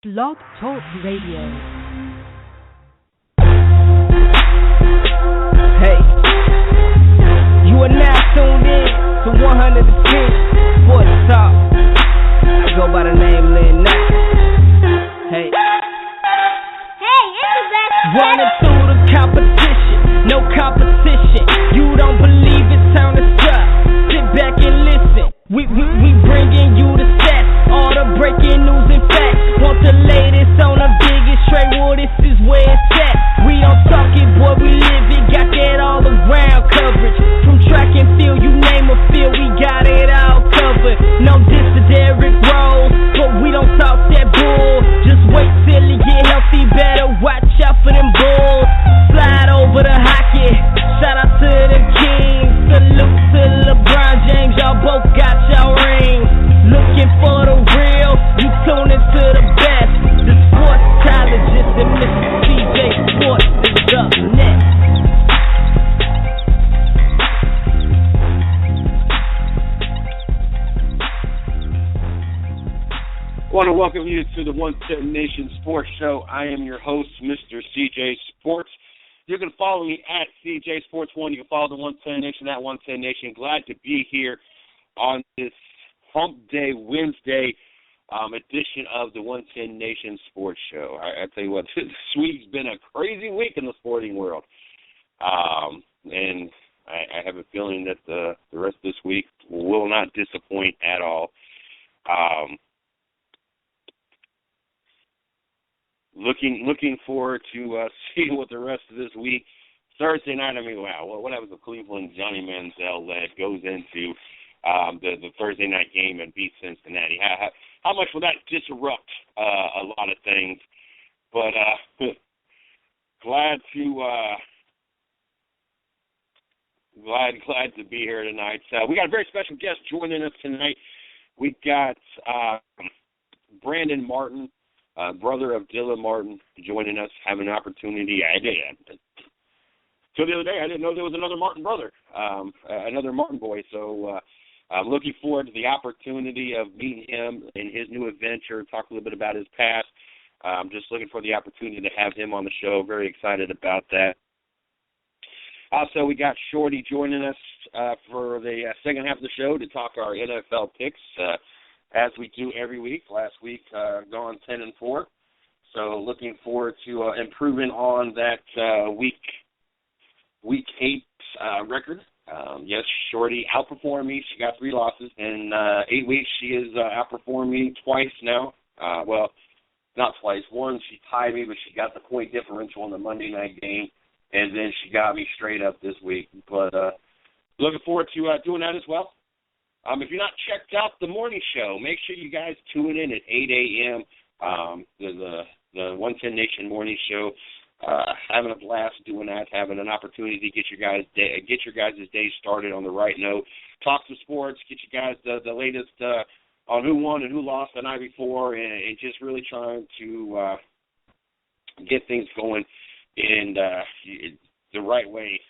Blog Talk Radio. Hey, you are now tuned in to 110 Sports Talk. I go by the name Lynn Knack. Hey, it's the best. running through the competition, no competition. You don't believe it, turn us up. Sit back and listen. We bringing you the stats, all the breaking news and facts. Want the latest on the biggest trade, well this is where it's at. We don't talk it, boy, we live it, got that all around coverage. From track and field, you name a field, we got it all covered. No diss to Derrick Rose, but we don't talk that bull. Just wait till he get healthy, better watch out for them bulls. Slide over the hockey, shout out to the Kings. Salute to LeBron James, y'all both got y'all rings. Looking for the real, you tune into the best. The sportologist and Mr. CJ Sports is up next. I want to welcome you to the 110 Nation Sports Show. I am your host, Mr. CJ Sports. You can follow me at CJ Sports 1. You can follow the 110 Nation at 110 Nation. Glad to be here on this Hump Day Wednesday edition of the 110 Nation Sports Show. I tell you what, this week's been a crazy week in the sporting world. And I have a feeling that the rest of this week will not disappoint at all. Looking forward to seeing what the rest of this week, Thursday night, I mean, wow, what happens if Cleveland, Johnny Manziel led, goes into the Thursday night game and beats Cincinnati? How much will that disrupt a lot of things? But glad to be here tonight. We got a very special guest joining us tonight. We got Brandon Martin, brother of Dylan Martin, joining us, having an opportunity. Till the other day, I didn't know there was another Martin brother, another Martin boy. So I'm looking forward to the opportunity of meeting him in his new adventure, talk a little bit about his past. I'm just looking for the opportunity to have him on the show. Very excited about that. Also, we got Shorty joining us for the second half of the show to talk our NFL picks, as we do every week. Last week, gone 10-4. So looking forward to improving on that week 8 record. Yes, Shorty outperformed me. She got 3 losses. In 8 weeks, she has outperformed me twice now. Well, not twice. One, she tied me, but she got the point differential in the Monday night game. And then she got me straight up this week. But looking forward to doing that as well. If you're not checked out the morning show, make sure you guys tune in at 8 a.m. The 110 Nation morning show. Having a blast doing that, having an opportunity to get your guys' day started on the right note. Talk some sports, get you guys the latest on who won and who lost the night before, and just really trying to get things going in the right way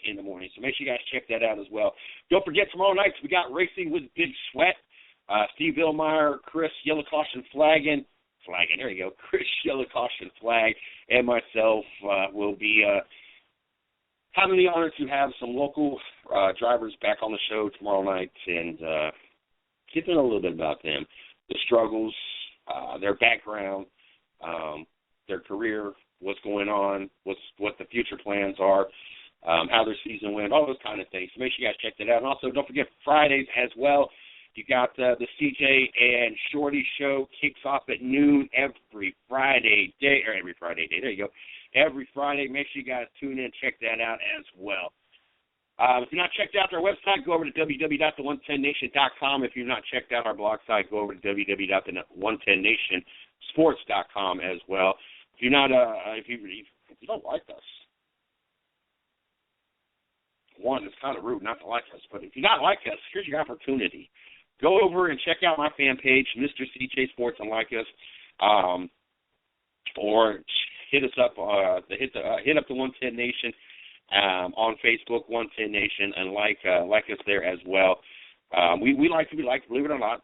in the morning. So make sure you guys check that out as well. Don't forget, tomorrow night we got Racing with Big Sweat. Steve Illmeyer, Chris Yellow Caution Flagging, there you go, Chris Yellow Caution Flag, and myself will be having the honor to have some local drivers back on the show tomorrow night and get to know a little bit about them, the struggles, their background, their career, what's going on, what the future plans are, how their season went, all those kind of things. So make sure you guys check that out. And also, don't forget Fridays as well. You got the CJ and Shorty show kicks off at noon every Friday day. There you go. Every Friday. Make sure you guys tune in and check that out as well. If you're not checked out our website, go over to www.the110nation.com. If you've not checked out our blog site, go over to www.110nationsports.com as well. If you're not, if you don't like us, one, it's kind of rude not to like us, but if you not like us, here's your opportunity. Go over and check out my fan page, Mr. CJ Sports, and like us, or hit us up. Hit up the 110 Nation on Facebook, 110 Nation, and like us there as well. We like to be liked, believe it or not.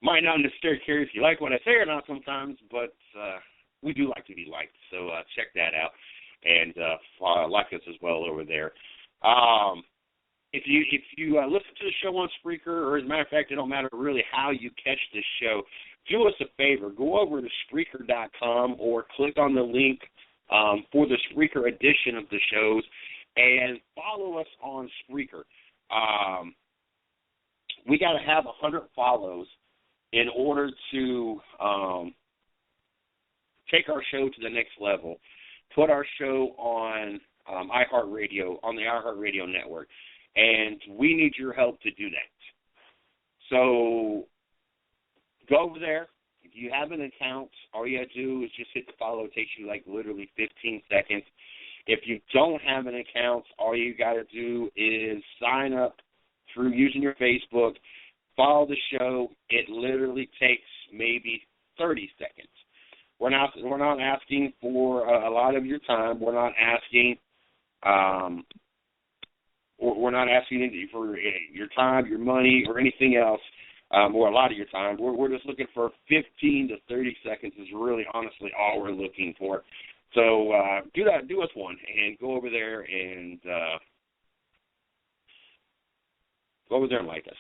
might not necessarily care if you like what I say or not sometimes, but we do like to be liked. So check that out and like us as well over there. If you listen to the show on Spreaker, or as a matter of fact, it don't matter really how you catch this show, do us a favor. Go over to Spreaker.com or click on the link for the Spreaker edition of the shows and follow us on Spreaker. We got to have 100 follows in order to take our show to the next level, put our show on iHeartRadio, on the iHeartRadio network. And we need your help to do that. So go over there. If you have an account, all you got to do is just hit the follow. It takes you like literally 15 seconds. If you don't have an account, all you got to do is sign up through using your Facebook, follow the show. It literally takes maybe 30 seconds. We're not asking for a lot of your time. We're not asking we're not asking you for your time, your money, or anything else, or a lot of your time. We're just looking for 15 to 30 seconds is really honestly all we're looking for. So do us one, and go over there and like us,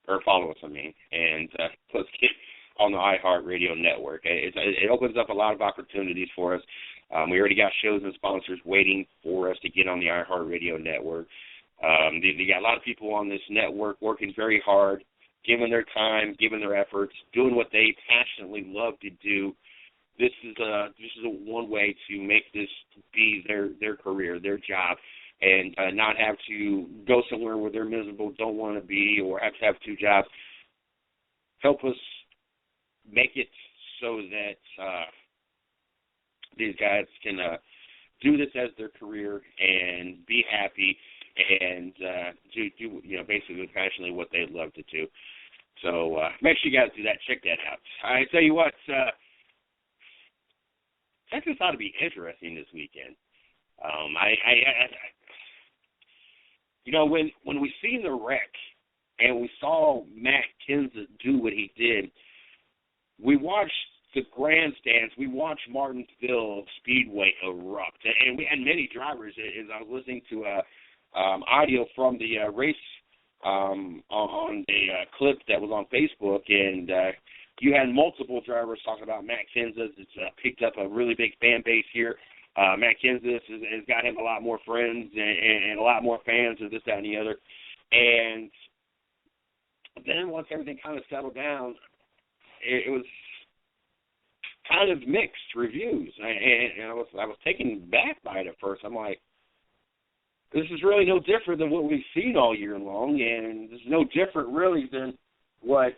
or follow us, and let's get on the iHeartRadio network. It opens up a lot of opportunities for us. We already got shows and sponsors waiting for us to get on the iHeartRadio network. They got a lot of people on this network working very hard, giving their time, giving their efforts, doing what they passionately love to do. This is a one way to make this be their career, their job, and not have to go somewhere where they're miserable, don't want to be, or have to have two jobs. Help us make it so that these guys can do this as their career and be happy and do basically passionately what they love to do. So make sure you guys do that. Check that out. I tell you what, Texas ought to be interesting this weekend. When we seen the wreck and we saw Matt Kenseth do what he did, we watched the grandstands. We watched Martinsville Speedway erupt, and we had many drivers. As I was listening to audio from the race on the clip that was on Facebook, and you had multiple drivers talking about Matt Kenseth. It's picked up a really big fan base here. Matt Kenseth has got him a lot more friends and a lot more fans of this, that, and the other. And then once everything kind of settled down, it was kind of mixed reviews. And I was taken back by it at first. I'm like, this is really no different than what we've seen all year long, and this is no different really than what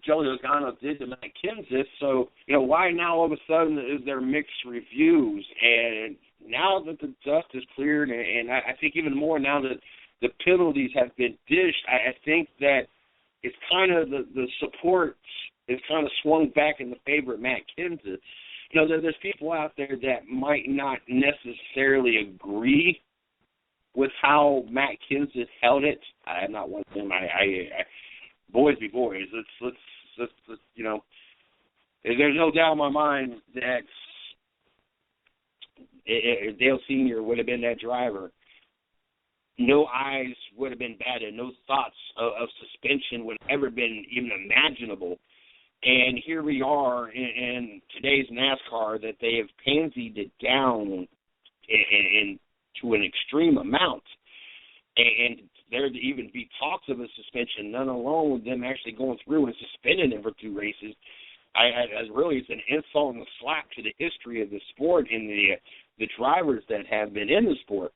Joey Logano did to Matt Kenseth. So, why now all of a sudden is there mixed reviews? And now that the dust is cleared, and I think even more now that the penalties have been dished, I think that it's kind of the support is kind of swung back in the favor of Matt Kenseth. There's people out there that might not necessarily agree with how Matt Kenseth held it. I'm not one of them. Boys be boys. Let's there's no doubt in my mind that if Dale Sr. would have been that driver, no eyes would have been batted, no thoughts of suspension would have ever been even imaginable. And here we are in today's NASCAR that they have pansied it down and to an extreme amount. And there to even be talks of a suspension, none alone them actually going through and suspending him for 2 races. Really, it's an insult and a slap to the history of the sport and the drivers that have been in the sport.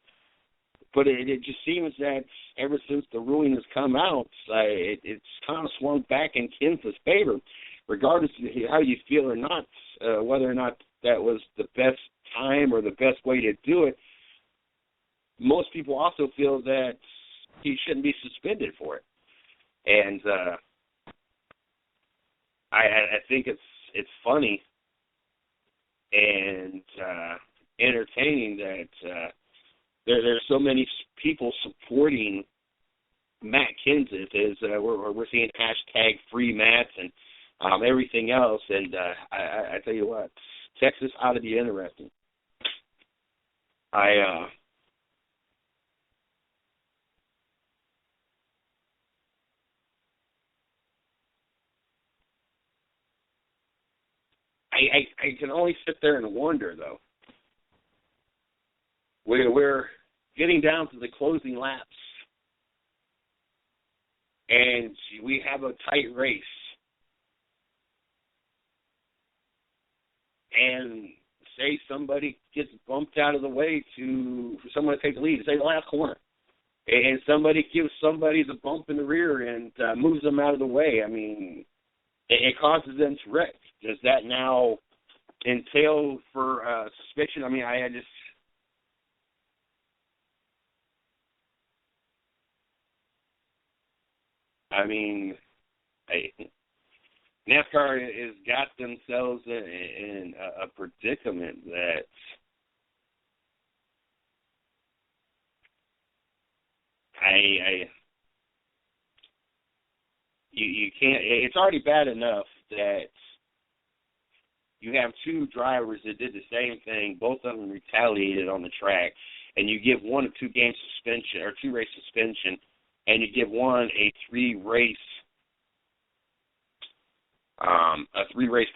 But it just seems that ever since the ruling has come out, it's kind of swung back in Kenseth's favor, regardless of how you feel or not, whether or not that was the best time or the best way to do it. Most people also feel that he shouldn't be suspended for it. And I think it's funny and entertaining that there's so many people supporting Matt Kenseth is we're seeing hashtag free Matts and everything else. And I tell you what, Texas ought to be interesting. I can only sit there and wonder, though. We're getting down to the closing laps, and we have a tight race. And say somebody gets bumped out of the way for someone to take the lead, say the last corner, and somebody gives somebody the bump in the rear and moves them out of the way. I mean, it causes them to wreck. Does that now entail for suspicion? I mean, NASCAR has got themselves in a predicament that you can't. It's already bad enough that you have two drivers that did the same thing, both of them retaliated on the track, and you give one a 2-game suspension or 2-race suspension, and you give one a 3-race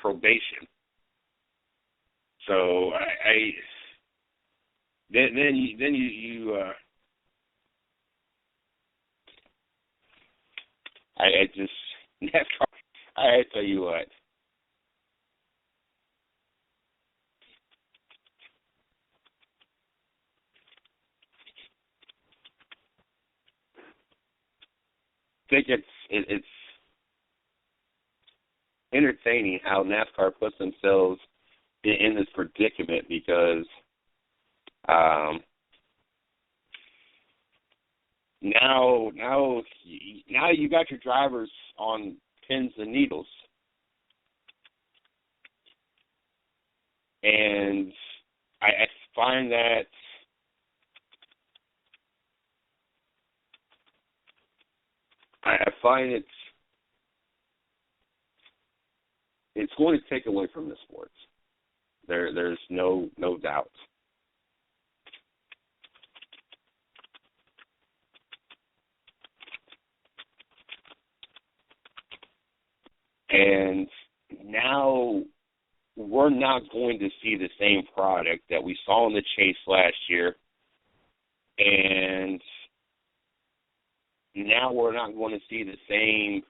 probation. So then you just NASCAR. I tell you what. I think it's entertaining how NASCAR puts themselves in this predicament because now you got your drivers on pins and needles, and I find that it's going to take away from the sports. There's no doubt. And now we're not going to see the same product that we saw in the chase last year, and now we're not going to see the same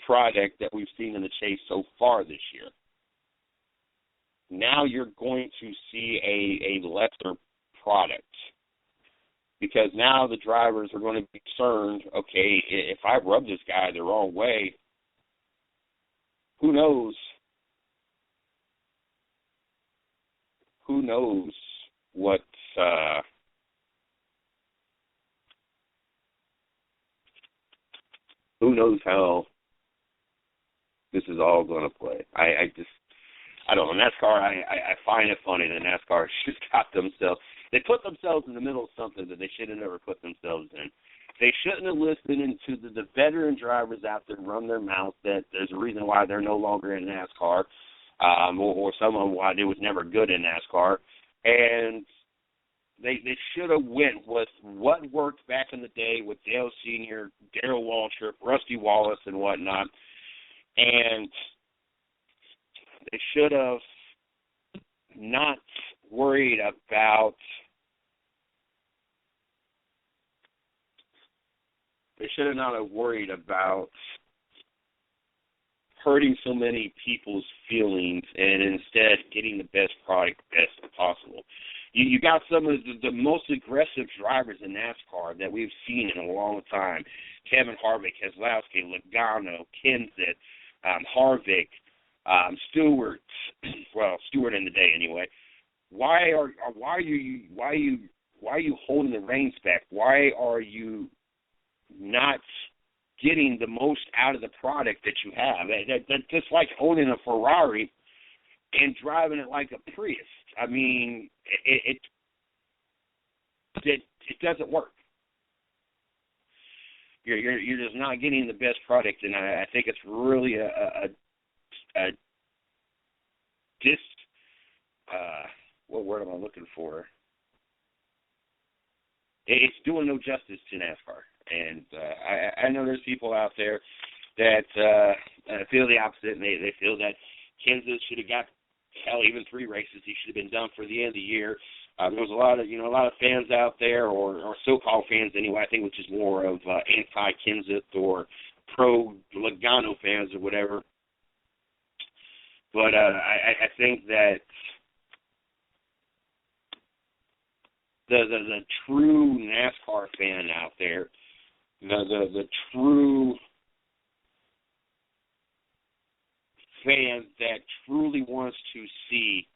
product that we've seen in the chase so far this year. Now you're going to see a lesser product because now the drivers are going to be concerned, okay, if I rub this guy the wrong way, who knows what who knows how this is all going to play. I don't know. NASCAR, I find it funny that NASCAR just got themselves, they put themselves in the middle of something that they should have never put themselves in. They shouldn't have listened to the veteran drivers out there run their mouth that there's a reason why they're no longer in NASCAR, or some of them why they was never good in NASCAR. And they should have went with what worked back in the day with Dale Sr., Darrell Waltrip, Rusty Wallace, and whatnot. And they should have not worried about hurting so many people's feelings and instead getting the best product best possible. You got some of the most aggressive drivers in NASCAR that we've seen in a long time. Kevin Harvick, Keselowski, Logano, Kenseth, Harvick, Stewart. Well, Stewart in the day anyway. Why are you holding the reins back? Why are you not getting the most out of the product that you have? That's just like owning a Ferrari and driving it like a Prius. I mean, it doesn't work. you're just not getting the best product, and I think it's really what word am I looking for? It's doing no justice to NASCAR, and I know there's people out there that feel the opposite, and they feel that Kansas should have got even 3 races. He should have been done for the end of the year. There was a lot of fans out there, or so-called fans anyway, I think, which is more of anti-Kenseth or pro-Logano fans or whatever. But I think that the true NASCAR fan out there, the true fan that truly wants to see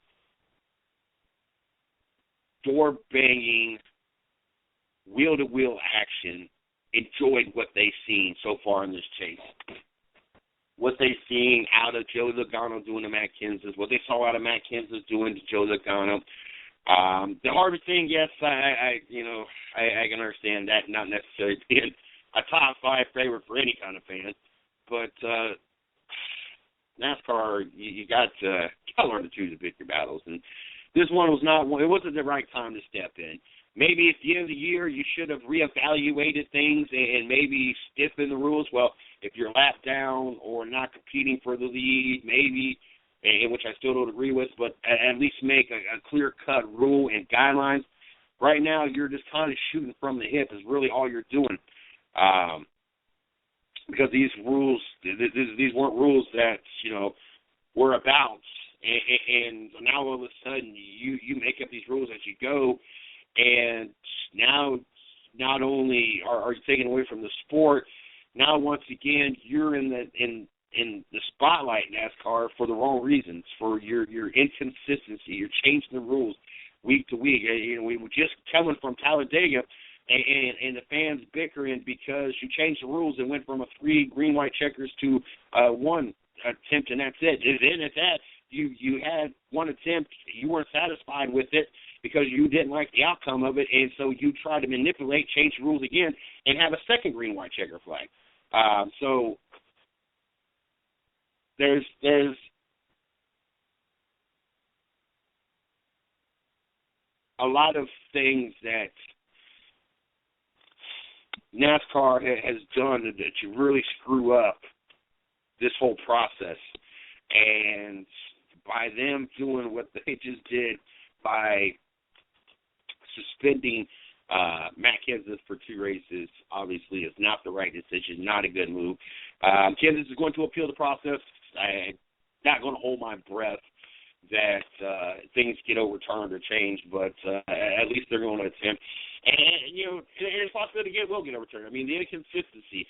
door-banging, wheel-to-wheel action, enjoyed what they've seen so far in this chase. What they've seen out of Joey Logano doing to Matt Kenseth, what they saw out of Matt Kenseth doing to Joey Logano. The Harvick thing, yes, I can understand that, not necessarily being a top 5 favorite for any kind of fan, but NASCAR, you got to learn to choose to pick your battles, and this one wasn't the right time to step in. Maybe at the end of the year you should have reevaluated things and maybe stiffened the rules. Well, if you're lap down or not competing for the lead, maybe, and which I still don't agree with, but at least make a clear-cut rule and guidelines. Right now you're just kind of shooting from the hip is really all you're doing. Because these rules, these weren't rules that, were about. And now all of a sudden you make up these rules as you go, and now not only are you taking away from the sport, now once again you're in the spotlight, NASCAR, for the wrong reasons, for your inconsistency. You're changing the rules week to week. We were just coming from Talladega, and the fans bickering because you changed the rules and went from 3 green, white checkers to 1 attempt, and that's it. And then at that, you had 1 attempt, you weren't satisfied with it because you didn't like the outcome of it, and so you tried to manipulate, change the rules again, and have a second green, white checker flag. So there's a lot of things that NASCAR has done to really screw up this whole process. And by them doing what they just did by suspending Matt Kenseth for 2 races, obviously is not the right decision, not a good move. Kenseth is going to appeal the process. I'm not going to hold my breath that things get overturned or changed, but at least they're going to attempt. And there's a possibility it will get overturned. I mean, the inconsistency.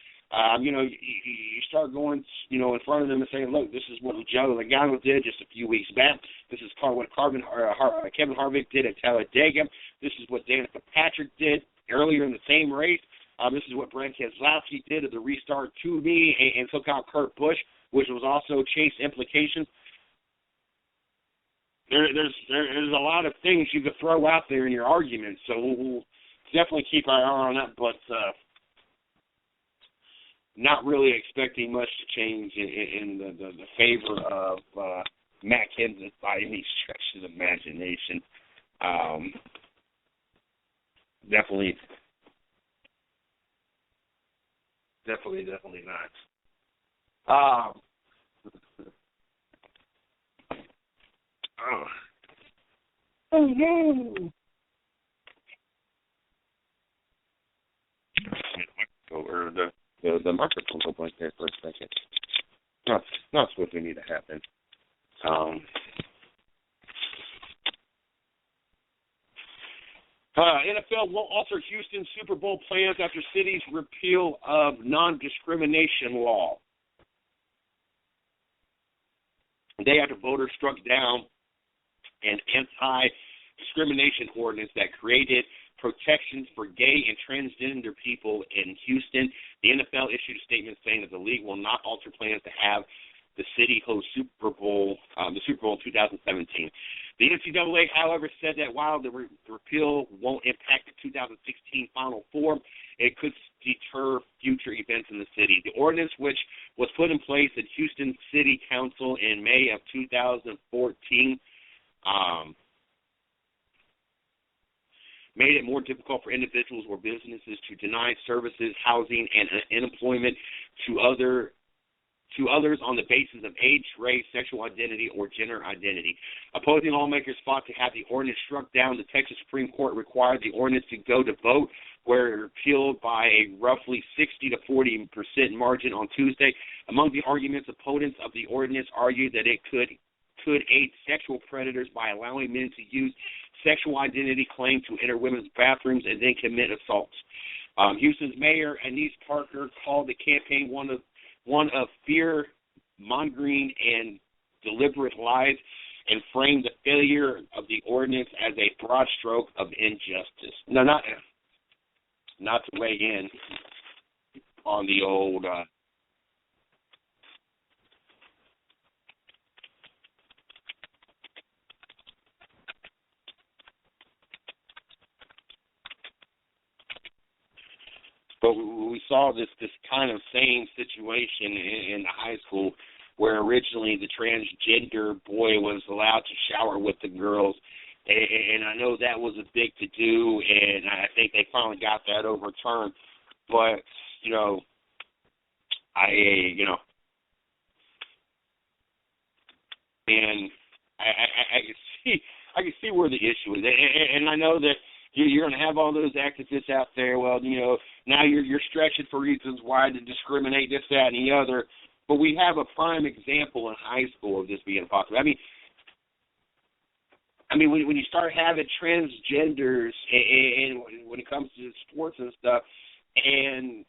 You start going, in front of them and saying, look, this is what Joe Logano did just a few weeks back. This is what Kevin Harvick did at Talladega. This is what Danica Patrick did earlier in the same race. This is what Brad Keselowski did at the restart to me and took out Kurt Busch, which was also chase implications. There's a lot of things you could throw out there in your argument, so we'll definitely keep our eye on that, but not really expecting much to change in the favor of Matt Kenseth by any stretch of the imagination. Definitely not. Oh no! Or the microphone will blank there for a second. Not supposed to need to happen. NFL will alter Houston Super Bowl plans after city's repeal of non-discrimination law. The day after voters struck down an anti-discrimination ordinance that created protections for gay and transgender people in Houston, the NFL issued a statement saying that the league will not alter plans to have the city hosts the Super Bowl 2017. The NCAA, however, said that while the repeal won't impact the 2016 Final Four, it could deter future events in the city. The ordinance, which was put in place at Houston City Council in May of 2014, made it more difficult for individuals or businesses to deny services, housing, and employment to others on the basis of age, race, sexual identity, or gender identity. Opposing lawmakers fought to have the ordinance struck down. The Texas Supreme Court required the ordinance to go to vote, where it repealed by a roughly 60 to 40% margin on Tuesday. Among the arguments, opponents of the ordinance argued that it could aid sexual predators by allowing men to use sexual identity claim to enter women's bathrooms and then commit assaults. Houston's mayor, Anise Parker, called the campaign one of fear, mongering, and deliberate lies, and framed the failure of the ordinance as a broad stroke of injustice. No, not to weigh in on the old but we saw this kind of same situation in the high school, where originally the transgender boy was allowed to shower with the girls, and I know that was a big to-do, and I think they finally got that overturned. But and I can see where the issue is, and I know that you're going to have all those activists out there. Well, now you're stretching for reasons why to discriminate this, that, and the other. But we have a prime example in high school of this being possible. I mean, when you start having transgenders, and when it comes to sports and stuff, and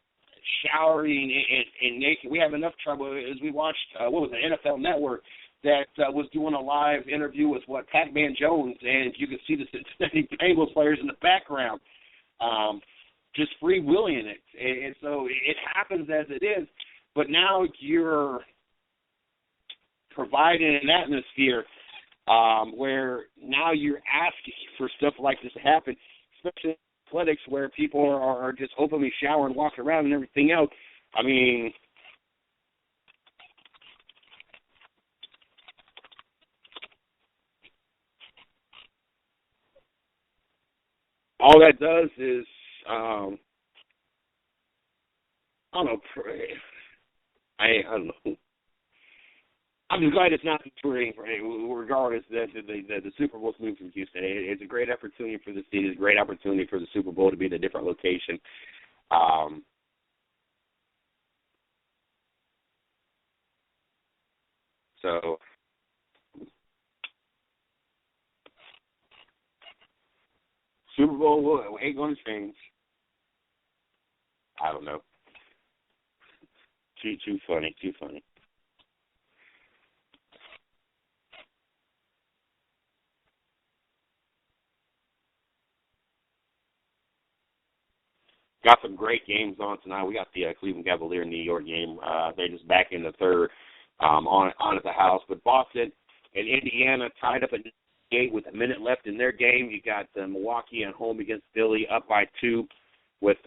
showering and naked, we have enough trouble. As we watched, NFL Network that was doing a live interview with Pac-Man Jones, and you could see the Cincinnati Bengals players in the background, just freewheeling it, and so it happens as it is. But now you're providing an atmosphere where now you're asking for stuff like this to happen, especially in athletics, where people are just openly showering, walking around, and everything else. I mean, all that does is, I don't know. I don't know. I'm just glad it's not touring, regardless that the Super Bowl's moved from Houston. It's a great opportunity for the city. It's a great opportunity for the Super Bowl to be in a different location. So Super Bowl ain't going to change. I don't know. Too funny. Got some great games on tonight. We got the Cleveland Cavalier New York game. They're just back in the third on at the house. But Boston and Indiana tied up at 8 with a minute left in their game. You got Milwaukee at home against Philly, up by 2 with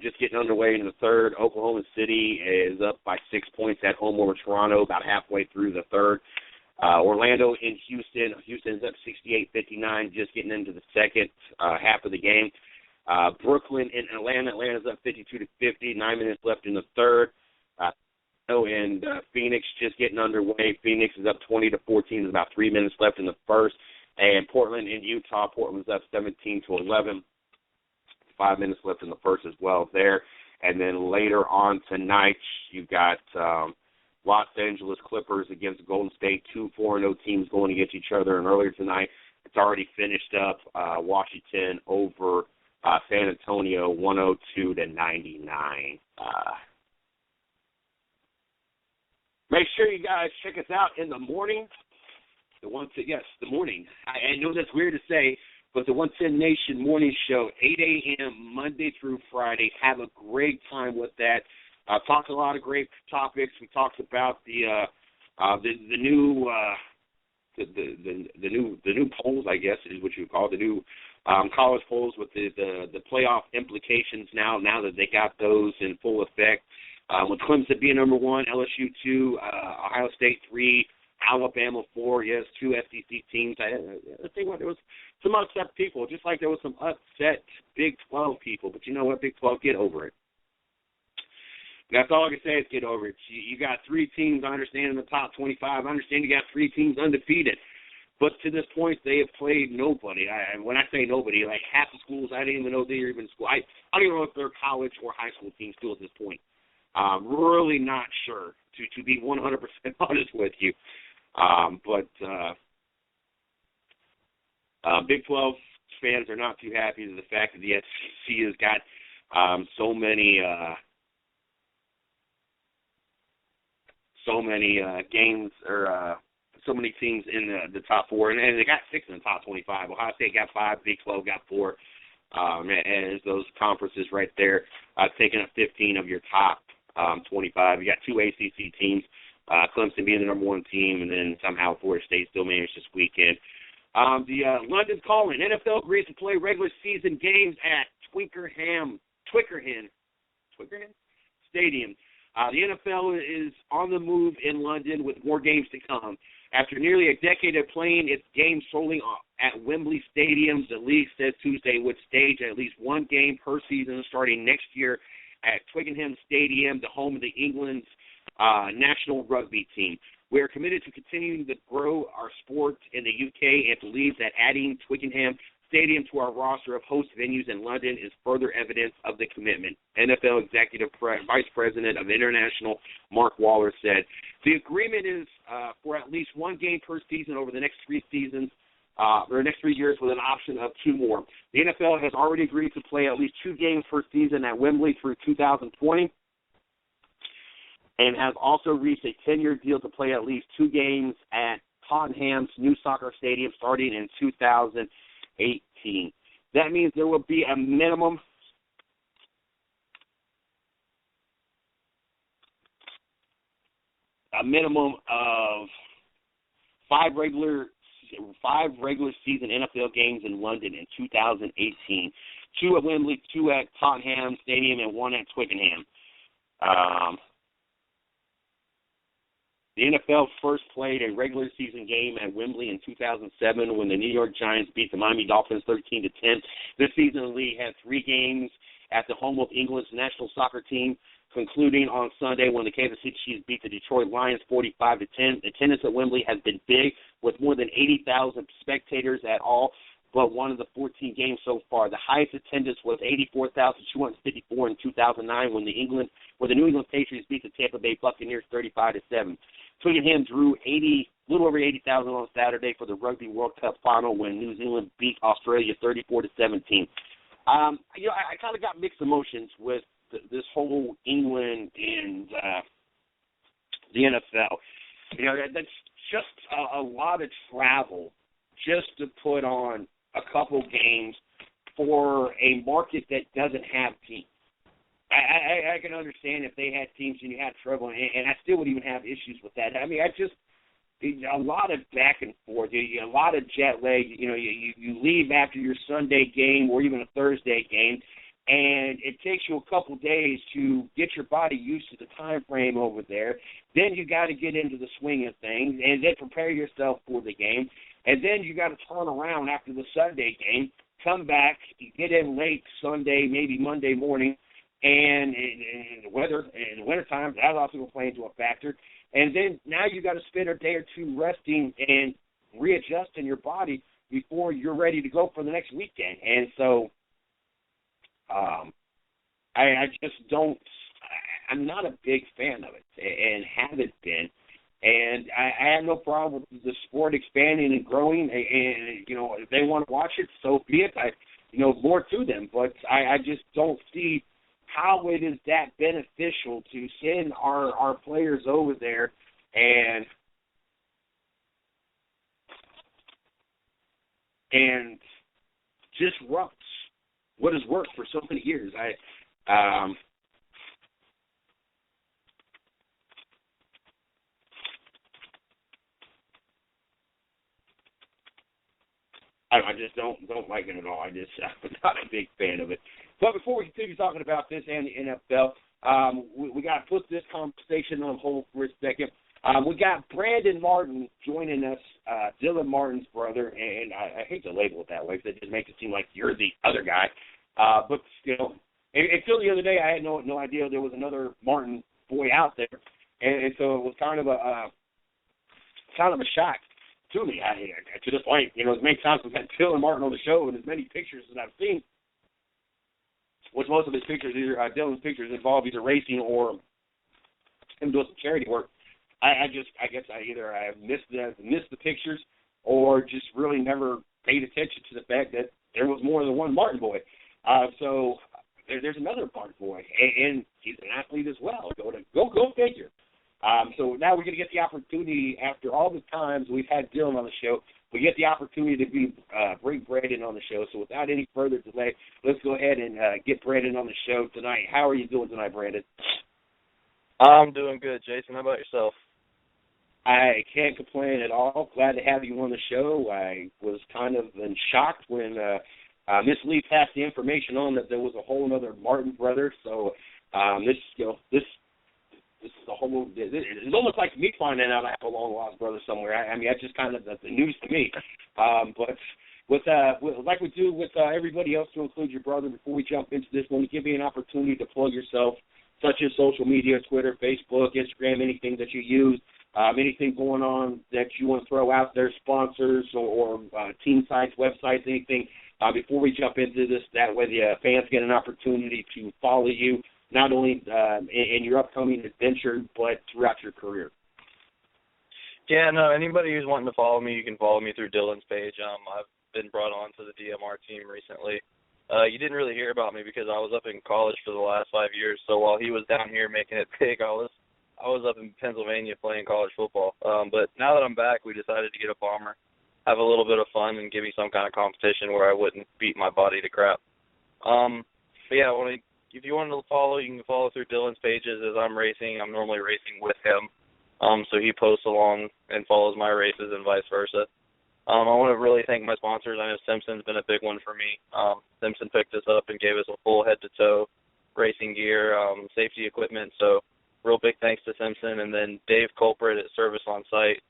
just getting underway in the third. Oklahoma City is up by 6 points at home over Toronto, about halfway through the third. Orlando in Houston. Houston's up 68-59, just getting into the second half of the game. Brooklyn in Atlanta. Atlanta's up 52-50, 9 minutes left in the third. And Phoenix just getting underway. Phoenix is up 20-14. There's about 3 minutes left in the first. And Portland in Utah. Portland's up 17-11. 5 minutes left in the first as well there. And then later on tonight, you've got Los Angeles Clippers against Golden State, 2 4-0 teams going against each other. And earlier tonight, it's already finished up. Washington over San Antonio, 102-99. Make sure you guys check us out in the morning. The morning. I know that's weird to say, but the 110 Nation Morning Show, 8 a.m. Monday through Friday. Have a great time with that. Talked a lot of great topics. We talked about the The new the new polls, I guess, is what you would call it, the new college polls with the playoff implications now that they got those in full effect. With Clemson being number 1, LSU 2, Ohio State 3, Alabama 4, yes, 2 SEC teams. I think there was some upset people, just like there was some upset Big 12 people. But you know what, Big 12, get over it. That's all I can say is get over it. You got 3 teams, I understand, in the top 25. I understand you got 3 teams undefeated. But to this point, they have played nobody. When I say nobody, like half the schools, I didn't even know they were even in school. I don't even know if they're college or high school teams still at this point. Really not sure, to be 100% honest with you. But Big 12 fans are not too happy with the fact that the SEC has got so many games or so many teams in the top 4, and they got 6 in the top 25. Ohio State got 5, Big 12 got 4. And those conferences right there taking up 15 of your top 25. You got 2 ACC teams, Clemson being the number 1 team, and then somehow Florida State still managed this weekend. The London Calling. NFL agrees to play regular season games at Twickenham Stadium. The NFL is on the move in London with more games to come. After nearly a decade of playing its games solely at Wembley Stadium, the league says Tuesday would stage at least 1 game per season starting next year at Twickenham Stadium, the home of the England's national rugby team. We are committed to continuing to grow our sport in the UK and believe that adding Twickenham Stadium to our roster of host venues in London is further evidence of the commitment. NFL Executive Vice President of International Mark Waller said, the agreement is for at least 1 game per season over the next 3 seasons, or next 3 years with an option of 2 more. The NFL has already agreed to play at least 2 games per season at Wembley through 2020 and has also reached a 10-year deal to play at least 2 games at Tottenham's new soccer stadium starting in 2018. That means there will be a minimum of 5 regular season NFL games in London in 2018. 2 at Wembley, 2 at Tottenham Stadium, and 1 at Twickenham. The NFL first played a regular season game at Wembley in 2007 when the New York Giants beat the Miami Dolphins 13-10. This season, the league had 3 games at the home of England's national soccer team, concluding on Sunday when the Kansas City Chiefs beat the Detroit Lions 45-10. Attendance at Wembley has been big, with more than 80,000 spectators at all but one of the 14 games so far. The highest attendance was 84,254 in 2009 when the New England Patriots beat the Tampa Bay Buccaneers 35-7. Twickenham drew little over 80,000 on Saturday for the Rugby World Cup final when New Zealand beat Australia 34-17. I kind of got mixed emotions with this whole England and the NFL. That's just a lot of travel just to put on a couple games for a market that doesn't have teams. I can understand if they had teams and you had trouble, and I still would even have issues with that. I mean, a lot of back and forth, a lot of jet lag. You leave after your Sunday game or even a Thursday game, and it takes you a couple days to get your body used to the time frame over there. Then you got to get into the swing of things and then prepare yourself for the game. And then you got to turn around after the Sunday game, come back, get in late Sunday, maybe Monday morning, and in the wintertime, that's also going to play into a factor. And then now you got to spend a day or two resting and readjusting your body before you're ready to go for the next weekend. And so I just don't – I'm not a big fan of it and haven't been. And I have no problem with the sport expanding and growing. And if they want to watch it, so be it. More to them. But I just don't see how it is that beneficial to send our players over there and disrupt what has worked for so many years. I just don't like it at all. I'm not a big fan of it. But before we continue talking about this and the NFL, we got to put this conversation on hold for a second. We got Brandon Martin joining us, Dylan Martin's brother, and I hate to label it that way because it just makes it seem like you're the other guy. But still, until the other day, I had no idea there was another Martin boy out there, and so it was kind of a shock to me. To this point, it makes sense. We've had Dylan Martin on the show, and as many pictures as I've seen, which most of his pictures, Dylan's pictures, involve either racing or him doing some charity work. I guess I have missed the pictures, or just really never paid attention to the fact that there was more than one Martin boy. So there's another Martin boy, and he's an athlete as well. Go figure. So now we're going to get the opportunity, after all the times we've had Dylan on the show, we get the opportunity to bring Brandon on the show. So without any further delay, let's go ahead and get Brandon on the show tonight. How are you doing tonight, Brandon? I'm doing good, Jason. How about yourself? I can't complain at all. Glad to have you on the show. I was kind of shocked when Miss Lee passed the information on that there was a whole other Martin brother. So this is a whole. It's almost like me finding out I have a long lost brother somewhere. I mean, that's just kind of the news to me. But with like we do with everybody else, to include your brother, before we jump into this one, we give you an opportunity to plug yourself, such as social media, Twitter, Facebook, Instagram, anything that you use. Anything going on that you want to throw out there, sponsors or team sites, websites, anything, before we jump into this. That way the fans get an opportunity to follow you, not only in your upcoming adventure, but throughout your career. Yeah, no, anybody who's wanting to follow me, you can follow me through Dylan's page. I've been brought on to the DMR team recently. You didn't really hear about me because I was up in college for the last 5 years, so while he was down here making it big, I was up in Pennsylvania playing college football. But now that I'm back, we decided to get a bomber, have a little bit of fun, and give me some kind of competition where I wouldn't beat my body to crap. But yeah, if you wanted to follow, you can follow through Dylan's pages. As I'm racing, I'm normally racing with him. So he posts along and follows my races and vice versa. I want to really thank my sponsors. I know Simpson's been a big one for me. Simpson picked us up and gave us a full head-to-toe racing gear, safety equipment, so real big thanks to Simpson, and then Dave Culprit at Service on Site,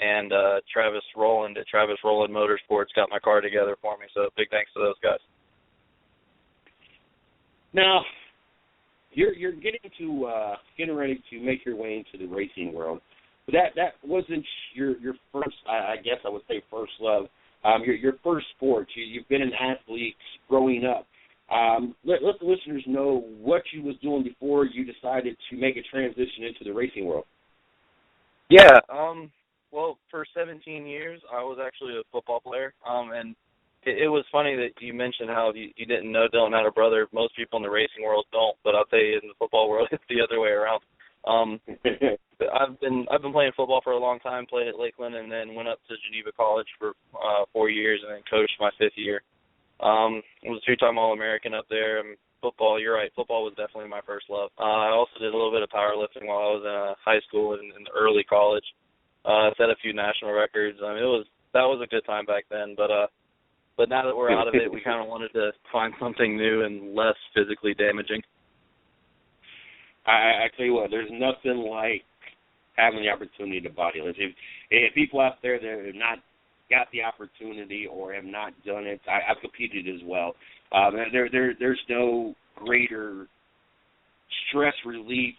and Travis Rowland at Travis Rowland Motorsports got my car together for me. So big thanks to those guys. Now, you're getting ready to make your way into the racing world, but that wasn't your first. I guess I would say first love. Your first sport. You've been an athlete growing up. Let the listeners know what you was doing before you decided to make a transition into the racing world. Yeah, well, for 17 years, I was actually a football player, and it was funny that you mentioned how you didn't know Dylan had a brother. Most people in the racing world don't, but I'll tell you, in the football world, it's the other way around. I've been playing football for a long time, played at Lakeland, and then went up to Geneva College for 4 years, and then coached my 5th year. I was a 2-time All-American up there. Football, you're right, football was definitely my first love. I also did a little bit of powerlifting while I was in high school and in early college. Set a few national records. I mean, that was a good time back then, but now that we're out of it, we kind of wanted to find something new and less physically damaging. I tell you what, there's nothing like having the opportunity to body lift. If people out there that have not got the opportunity or have not done it, I've competed as well. There's no greater stress relief,